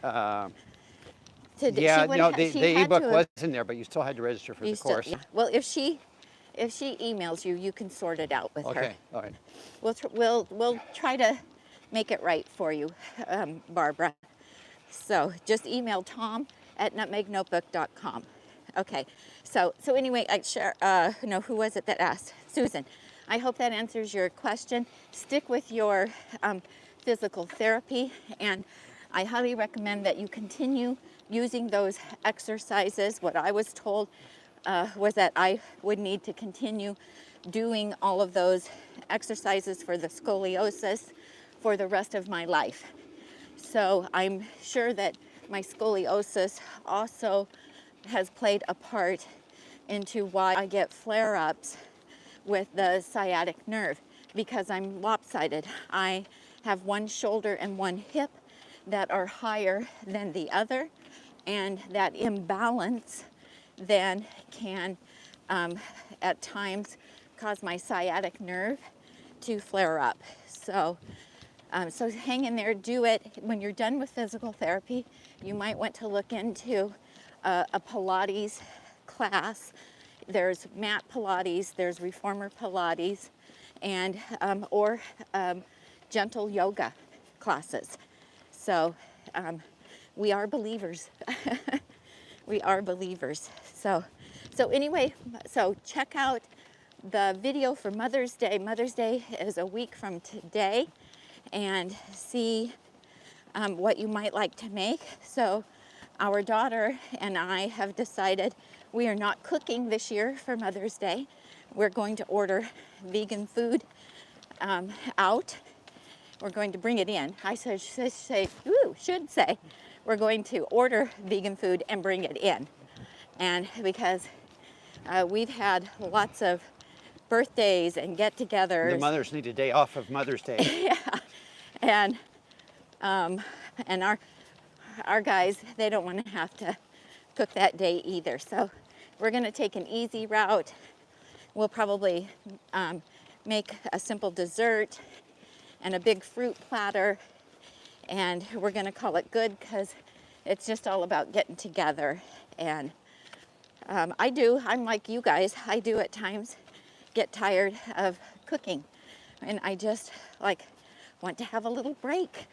yeah, no, the ebook was in there, but you still had to register for the course. Yeah. Well, if she emails you, you can sort it out with her. Okay, all right. We'll try to make it right for you, Barbara. So just email Tom at nutmegnotebook.com. Okay. So anyway, no, who was it that asked? Susan. I hope that answers your question. Stick with your physical therapy, and I highly recommend that you continue using those exercises. What I was told was that I would need to continue doing all of those exercises for the scoliosis for the rest of my life. So I'm sure that my scoliosis also has played a part into why I get flare-ups with the sciatic nerve, because I'm lopsided. I have one shoulder and one hip that are higher than the other, and that imbalance then can at times cause my sciatic nerve to flare up. So hang in there, do it. When you're done with physical therapy, you might want to look into a Pilates class. There's mat Pilates, there's reformer Pilates, and or gentle yoga classes. So we are believers. We are believers. So anyway, so check out the video for Mother's Day. Mother's Day is a week from today, and see what you might like to make. So our daughter and I have decided we are not cooking this year for Mother's Day. We're going to order vegan food out. We're going to bring it in. I should say we're going to order vegan food and bring it in. And because we've had lots of birthdays and get-togethers. The mothers need a day off of Mother's Day. Yeah, and our guys, they don't want to have to cook that day either. So we're going to take an easy route. We'll probably make a simple dessert and a big fruit platter, and we're going to call it good, because it's just all about getting together. And I'm like you guys, I do at times get tired of cooking, and I just want to have a little break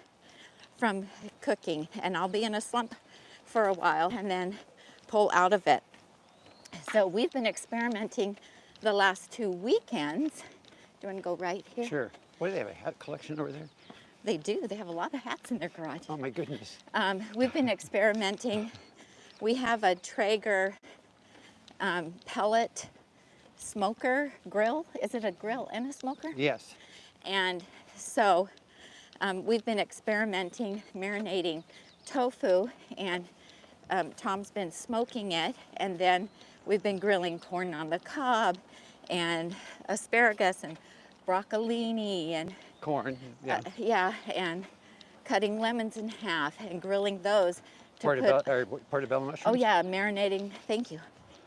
from cooking, and I'll be in a slump for a while and then pull out of it. So we've been experimenting the last 2 weekends. Do you want to go right here? Sure. What do they have, a hat collection over there? They do. They have a lot of hats in their garage. Oh my goodness. We've been experimenting. We have a Traeger pellet smoker grill. Is it a grill and a smoker? Yes. And so we've been experimenting, marinating tofu, and Tom's been smoking it, and then we've been grilling corn on the cob and asparagus and broccolini and Corn, yeah. And cutting lemons in half and grilling those to portobello mushrooms? Oh yeah, marinating, thank you.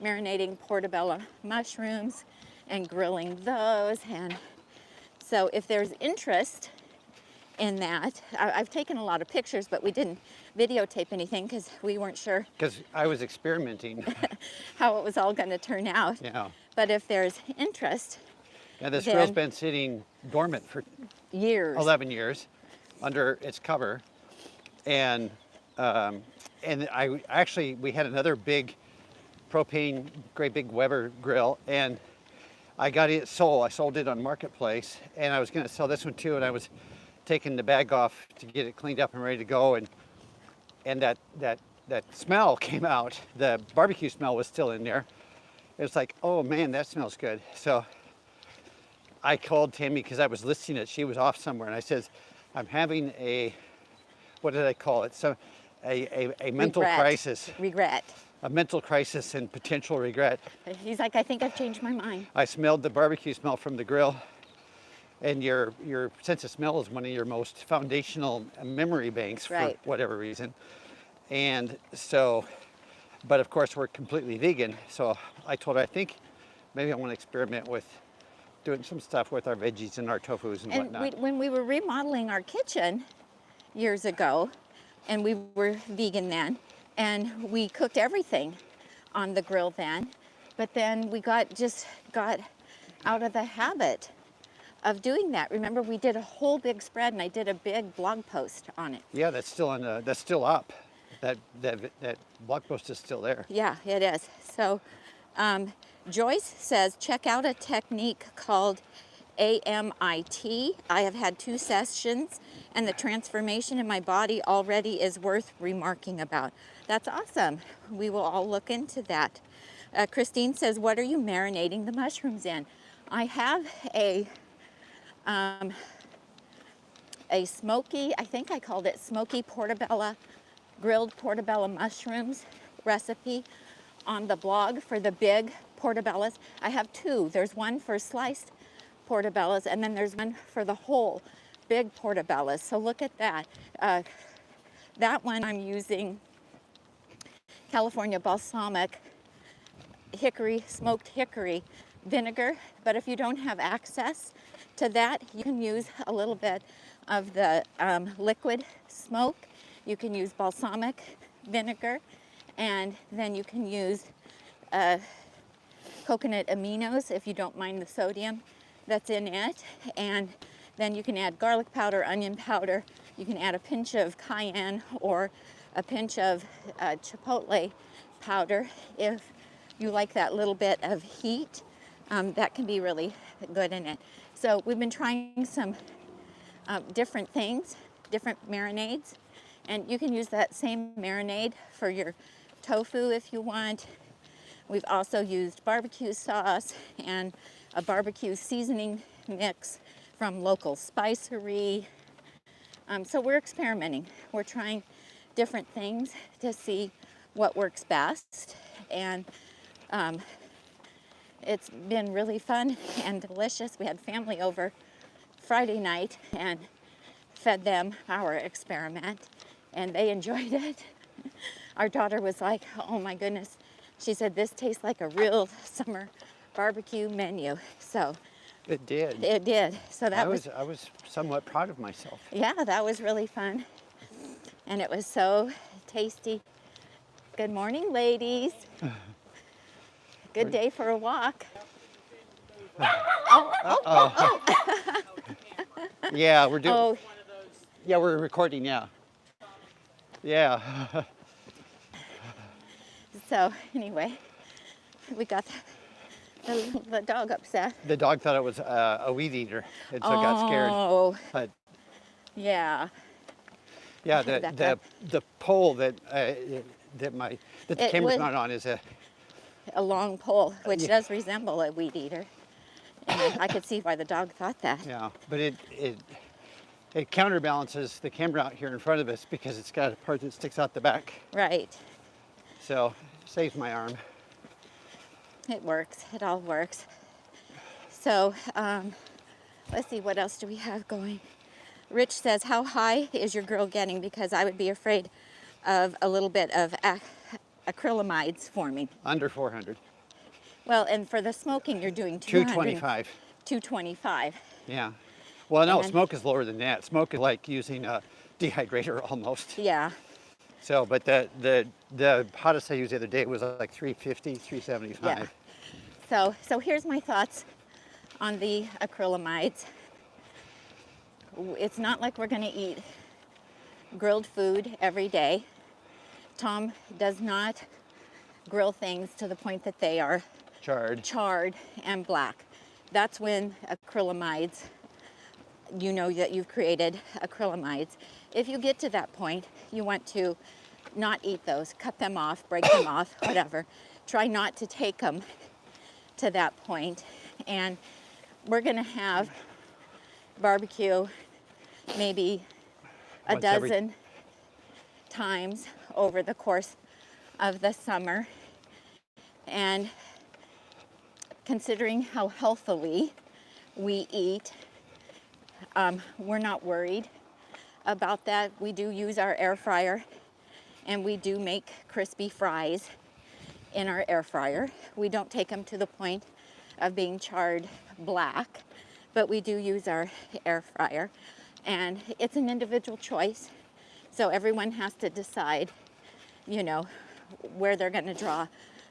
Marinating portobello mushrooms and grilling those. And so if there's interest in that, I've taken a lot of pictures, but we didn't videotape anything because we weren't sure. Because I was experimenting. How it was all going to turn out. Yeah. But if there's interest. Yeah, this grill's been sitting dormant for years. 11 years under its cover. And we had another big propane, great big Weber grill, and I got it sold. I sold it on Marketplace, and I was going to sell this one too, and I was taking the bag off to get it cleaned up and ready to go, and that smell came out. The barbecue smell was still in there. It was like, oh man, that smells good. So I called Tami because I was listing it. She was off somewhere, and I said, I'm having what did I call it? So a mental crisis. Regret. A mental crisis and potential regret. He's like, I think I've changed my mind. I smelled the barbecue smell from the grill, and your sense of smell is one of your most foundational memory banks for Right. whatever reason. And so, but of course we're completely vegan. So I told her, I think maybe I want to experiment with doing some stuff with our veggies and our tofus and And whatnot. when we were remodeling our kitchen years ago, and we were vegan then, and we cooked everything on the grill then, but then we just got out of the habit of doing that. Remember, we did a whole big spread, and I did a big blog post on it. Yeah, that's still that's still up. That blog post is still there. Yeah, it is. So Joyce says, check out a technique called AMIT. I have had 2 sessions, and the transformation in my body already is worth remarking about. That's awesome. We will all look into that. Christine says, what are you marinating the mushrooms in? I have a smoky, I think I called it smoky portobello, grilled portobello mushrooms recipe on the blog for the big portobellos. I have 2. There's one for sliced portobellos, and then there's one for the whole big portobellos. So look at that. That one I'm using California balsamic hickory, smoked hickory vinegar. But if you don't have access to that, you can use a little bit of the liquid smoke. You can use balsamic vinegar, and then you can use coconut aminos if you don't mind the sodium that's in it. And then you can add garlic powder, onion powder. You can add a pinch of cayenne or a pinch of chipotle powder if you like that little bit of heat. That can be really good in it. So we've been trying some different things, different marinades, and you can use that same marinade for your tofu if you want. We've also used barbecue sauce and a barbecue seasoning mix from local spicery. So we're experimenting. We're trying different things to see what works best. And it's been really fun and delicious. We had family over Friday night and fed them our experiment, and they enjoyed it. Our daughter was like, oh my goodness. She said, this tastes like a real summer barbecue menu. So It did. it did. So that I was somewhat proud of myself. yeah, that was really fun. And it was so tasty. Good morning, ladies. Good day for a walk. Yeah, we're doing. Oh, Yeah, we're recording. Yeah. Yeah. so anyway, we got the dog upset. The dog thought it was a weed eater, and so it got scared. Oh, But yeah. yeah, That the pole that the It camera's would- not on is A long pole, which Yeah. does resemble a weed eater. And I could see why the dog thought that. yeah, but it counterbalances the camera out here in front of us because it's got a part that sticks out the back, Right. so saves my arm. It works. It all works. So let's see, what else do we have going? Rich says, how high is your girl getting? Because I would be afraid of a little bit of acrylamides forming. Under 400. Well, and for the smoking, you're doing 225. 225. Yeah. Well, no, And- smoke is lower than that. Smoke is like using a dehydrator almost. Yeah. So, but the hottest I used the other day was like 350, 375. Yeah. So here's my thoughts on the acrylamides. It's not like we're going to eat grilled food every day. Tom does not grill things to the point that they are charred and black. That's when acrylamides, you know that you've created acrylamides. If you get to that point, you want to not eat those, cut them off, break them off, whatever. Try not to take them to that point. And we're gonna have barbecue maybe a Once every- dozen times over the course of the summer. And considering how healthily we eat, we're not worried about that. We do use our air fryer, and we do make crispy fries in our air fryer. We don't take them to the point of being charred black, but we do use our air fryer, and it's an individual choice. So everyone has to decide, you know, where they're going to draw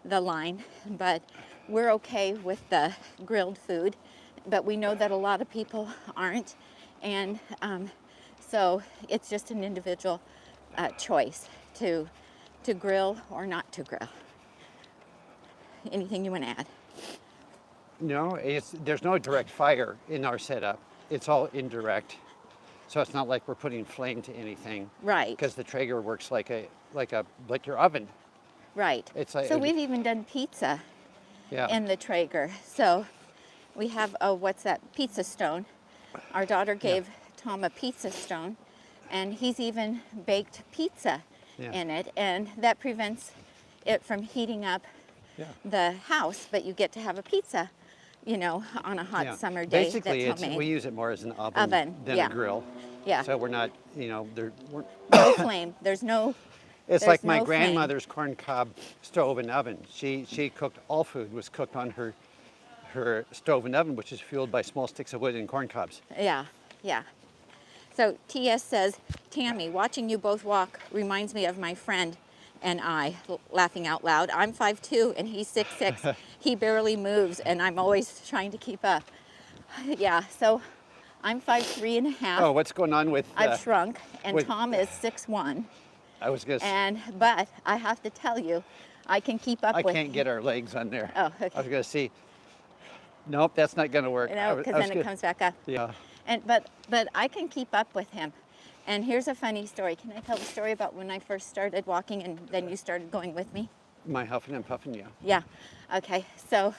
the line. But we're okay with the grilled food, but we know that a lot of people aren't, and so it's just an individual choice to grill or not to grill. Anything you want to add? No, there's no direct fire in our setup. It's all indirect. So it's not like we're putting flame to anything. Right. Because the Traeger works like your oven. Right. It's like, so we've even done pizza yeah. in the Traeger. So we have what's that? Pizza stone. Our daughter gave Tom a pizza stone, and he's even baked pizza in it, and that prevents it from heating up the house, but you get to have a pizza, you know, on a hot summer day. Basically, we use it more as an oven than a grill. Yeah. So we're not, you know, no flame. There's no. It's there's like my no grandmother's corn cob stove and oven. She cooked, all food was cooked on her stove and oven, which is fueled by small sticks of wood and corn cobs. Yeah, yeah. So TS says, Tami, watching you both walk reminds me of my friend and I, laughing out loud. I'm 5'2" and he's 6'6". He barely moves, and I'm always trying to keep up. Yeah, so I'm 5'3" and a half. Oh, what's going on with... I've shrunk, and Tom is 6'1". I was going to... But I have to tell you, I can keep up with... I can't get our legs on there. Oh, okay. I was going to see... Nope, that's not going to work. No, because then it comes back up. Yeah. But I can keep up with him. And here's a funny story. Can I tell the story about when I first started walking and then you started going with me? My huffing and puffing, yeah. Yeah. Okay. So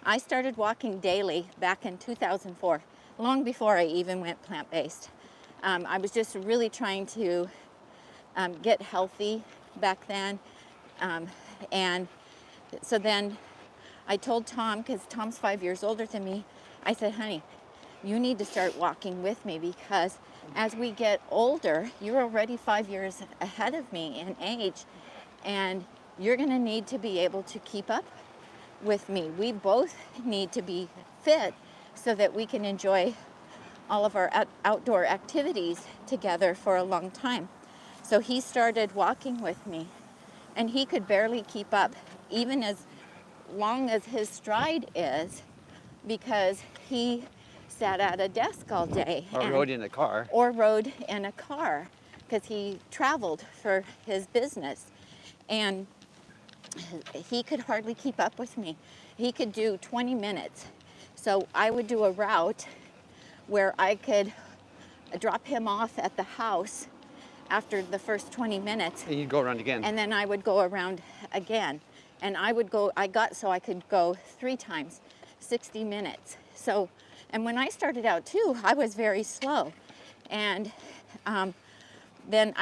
I started walking daily back in 2004, long before I even went plant-based. I was just really trying to get healthy back then. And so then I told Tom, because Tom's 5 years older than me, I said, honey, you need to start walking with me, because as we get older, you're already 5 years ahead of me in age, and you're going to need to be able to keep up with me. We both need to be fit so that we can enjoy all of our outdoor activities together for a long time. So he started walking with me, and he could barely keep up, even as long as his stride is, because he sat at a desk all day. Or rode in a car. Or rode in a car, because he traveled for his business. And he could hardly keep up with me. He could do 20 minutes. So I would do a route where I could drop him off at the house after the first 20 minutes. And you'd go around again. And then I would go around again. And I could go 3 times, 60 minutes. So, and when I started out too, I was very slow. And then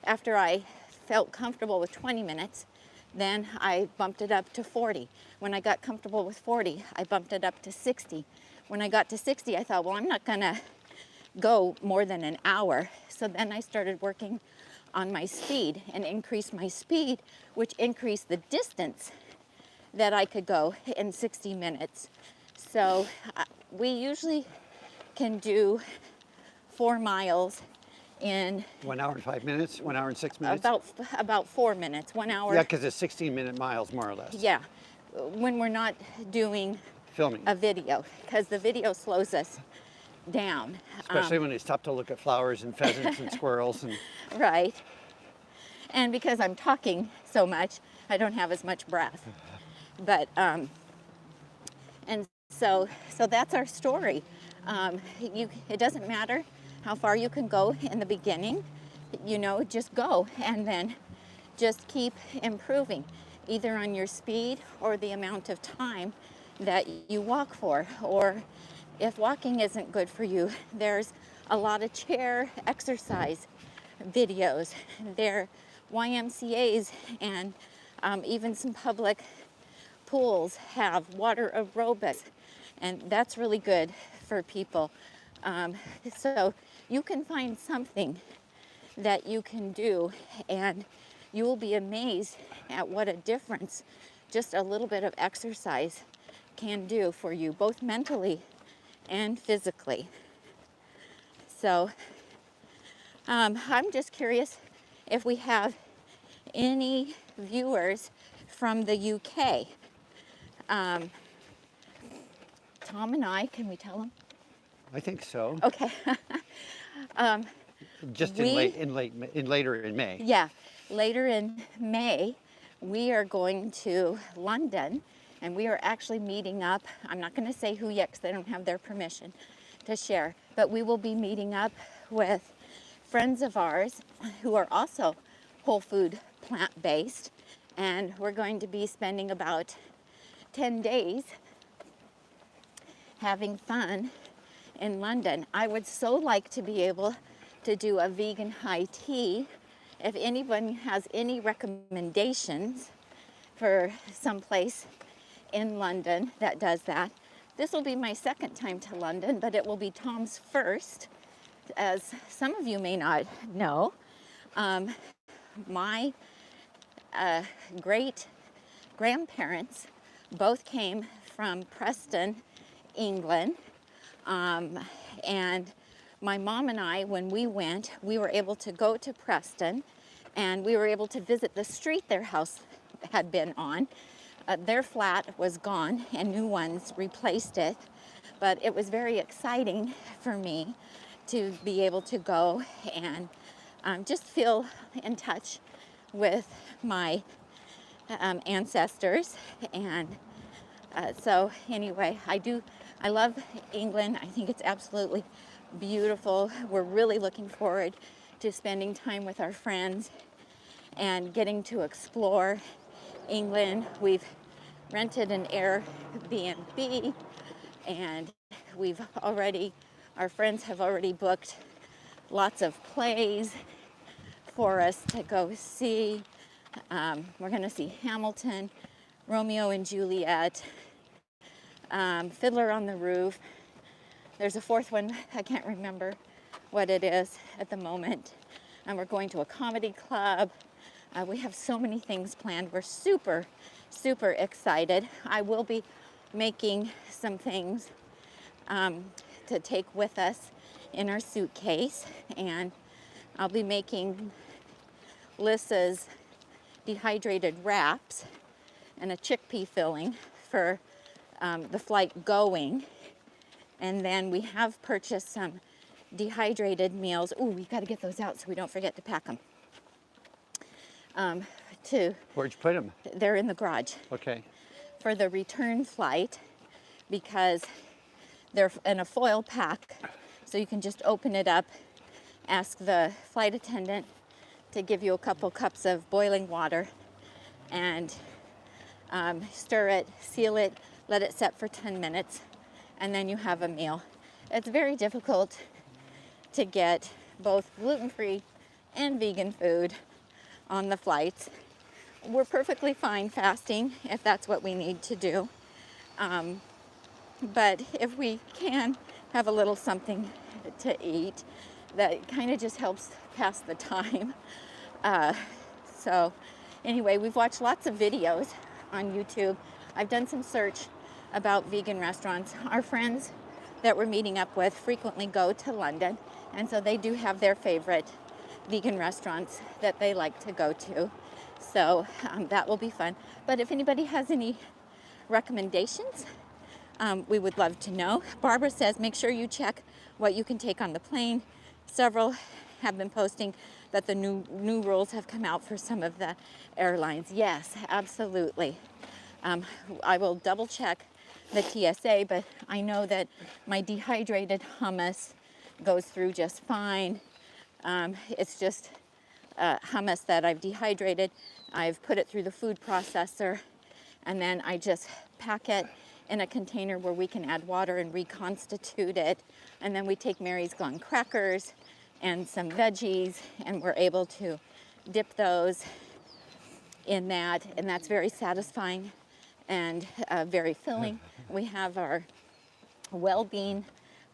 after I felt comfortable with 20 minutes, then I bumped it up to 40. When I got comfortable with 40, I bumped it up to 60. When I got to 60, I thought, well, I'm not gonna go more than an hour. So then I started working on my speed and increased my speed, which increased the distance that I could go in 60 minutes. So we usually can do 4 miles in 1 hour and 5 minutes, 1 hour and 6 minutes? About 4 minutes, 1 hour. Yeah, because it's 16-minute miles, more or less. Yeah, when we're not doing filming a video, because the video slows us down. Especially when they stop to look at flowers and pheasants and squirrels. And Right. And because I'm talking so much, I don't have as much breath. But, and so that's our story. It doesn't matter how far you can go in the beginning, just go, and then just keep improving, either on your speed or the amount of time that you walk for. Or if walking isn't good for you, there's a lot of chair exercise videos. There YMCAs and even some public pools have water aerobics, and that's really good for people So you can find something that you can do, and you will be amazed at what a difference just a little bit of exercise can do for you, both mentally and physically. So I'm just curious if we have any viewers from the UK. Tom and I, can we tell them? I think so. Okay. Just We- later in May. Yeah, later in May, we are going to London, and we are actually meeting up. I'm not going to say who yet because they don't have their permission to share, but we will be meeting up with friends of ours who are also whole food plant-based, and we're going to be spending about 10 days having fun in London. I would so like to be able to do a vegan high tea. If anyone has any recommendations for some place in London that does that. This will be my second time to London, but it will be Tom's first. As some of you may not know, my great grandparents both came from Preston, England, and my mom and I, when we went, we were able to go to Preston, and we were able to visit the street their house had been on. Their flat was gone and new ones replaced it, but it was very exciting for me to be able to go and just feel in touch with my ancestors. And so anyway, I love England. I think it's absolutely beautiful. We're really looking forward to spending time with our friends and getting to explore England. We've rented an Airbnb, and our friends have already booked lots of plays for us to go see. We're going to see Hamilton, Romeo and Juliet, Fiddler on the Roof. There's a fourth one, I can't remember what it is at the moment. And we're going to a comedy club. We have so many things planned. We're super, super excited. I will be making some things to take with us in our suitcase, and I'll be making Lissa's dehydrated wraps and a chickpea filling for the flight going. And then we have purchased some dehydrated meals. Ooh, we've got to get those out so we don't forget to pack them. Where'd you put them? They're in the garage. Okay. For the return flight, because they're in a foil pack, so you can just open it up, ask the flight attendant to give you a couple cups of boiling water, and stir it, seal it, let it set for 10 minutes, and then you have a meal. It's very difficult to get both gluten-free and vegan food on the flights. We're perfectly fine fasting if that's what we need to do. But if we can have a little something to eat, that kind of just helps pass the time. So anyway, we've watched lots of videos on YouTube. I've done some search about vegan restaurants. Our friends that we're meeting up with frequently go to London, and so they do have their favorite vegan restaurants that they like to go to. So that will be fun. But if anybody has any recommendations, we would love to know. Barbara says, make sure you check what you can take on the plane. Several have been posting that the new rules have come out for some of the airlines. Yes, absolutely. I will double check the TSA, but I know that my dehydrated hummus goes through just fine. It's just hummus that I've dehydrated. I've put it through the food processor, and then I just pack it in a container where we can add water and reconstitute it. And then we take Mary's Gone crackers and some veggies, and we're able to dip those in that, and that's very satisfying and very filling. We have our well-being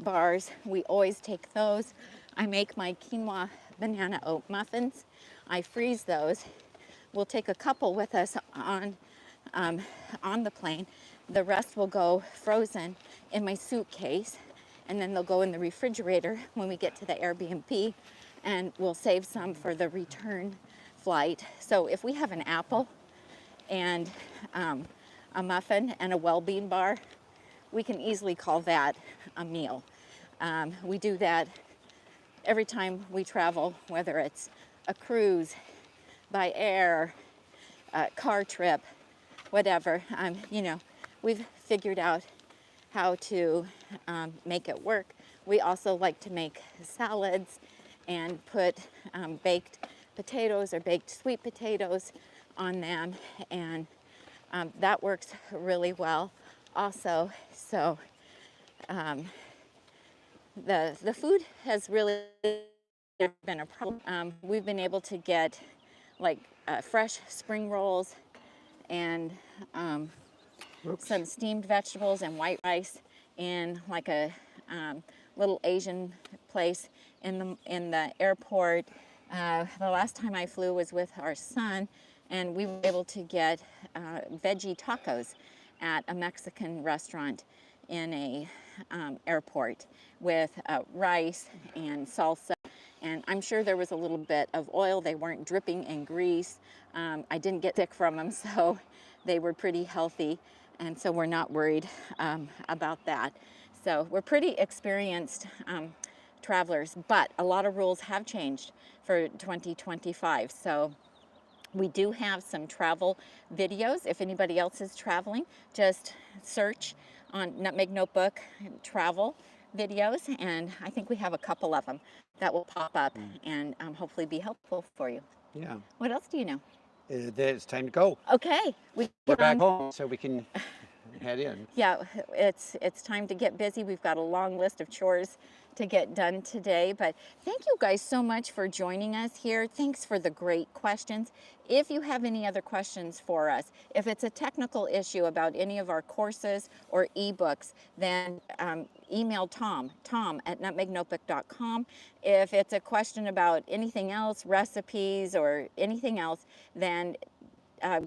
bars. We always take those. I make my quinoa banana oat muffins. I freeze those. We'll take a couple with us on the plane. The rest will go frozen in my suitcase, and then they'll go in the refrigerator when we get to the Airbnb, and we'll save some for the return flight. So if we have an apple and a muffin and a well-being bar, we can easily call that a meal. We do that every time we travel, whether it's a cruise, by air, car trip, whatever. You know, we've figured out how to make it work. We also like to make salads and put baked potatoes or baked sweet potatoes on them, and that works really well also. So the food has really been a problem. We've been able to get like fresh spring rolls and some steamed vegetables and white rice in like a little Asian place in the airport. The last time I flew was with our son, and we were able to get veggie tacos at a Mexican restaurant in a airport with rice and salsa. And I'm sure there was a little bit of oil. They weren't dripping in grease. I didn't get sick from them, so they were pretty healthy. And so we're not worried about that. So we're pretty experienced travelers, but a lot of rules have changed for 2025. So we do have some travel videos. If anybody else is traveling, just search on Nutmeg Notebook travel videos, and I think we have a couple of them that will pop up and hopefully be helpful for you. Yeah. What else do you know? It's time to go. Okay, We're back home, so we can head in. Yeah, it's time to get busy. We've got a long list of chores to get done today, but thank you guys so much for joining us here. Thanks for the great questions. If you have any other questions for us, if it's a technical issue about any of our courses or ebooks, then email Tom at nutmegnotebook.com. If it's a question about anything else, recipes or anything else, then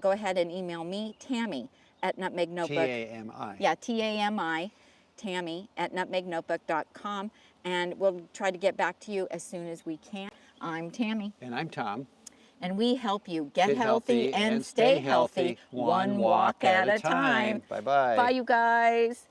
go ahead and email me, Tami, at Nutmeg Notebook. T-A-M-I. Yeah, T-A-M-I, Tami, at nutmegnotebook.com, and we'll try to get back to you as soon as we can. I'm Tami. And I'm Tom. And we help you get healthy and stay healthy, one walk at a time. Bye-bye. Bye, you guys.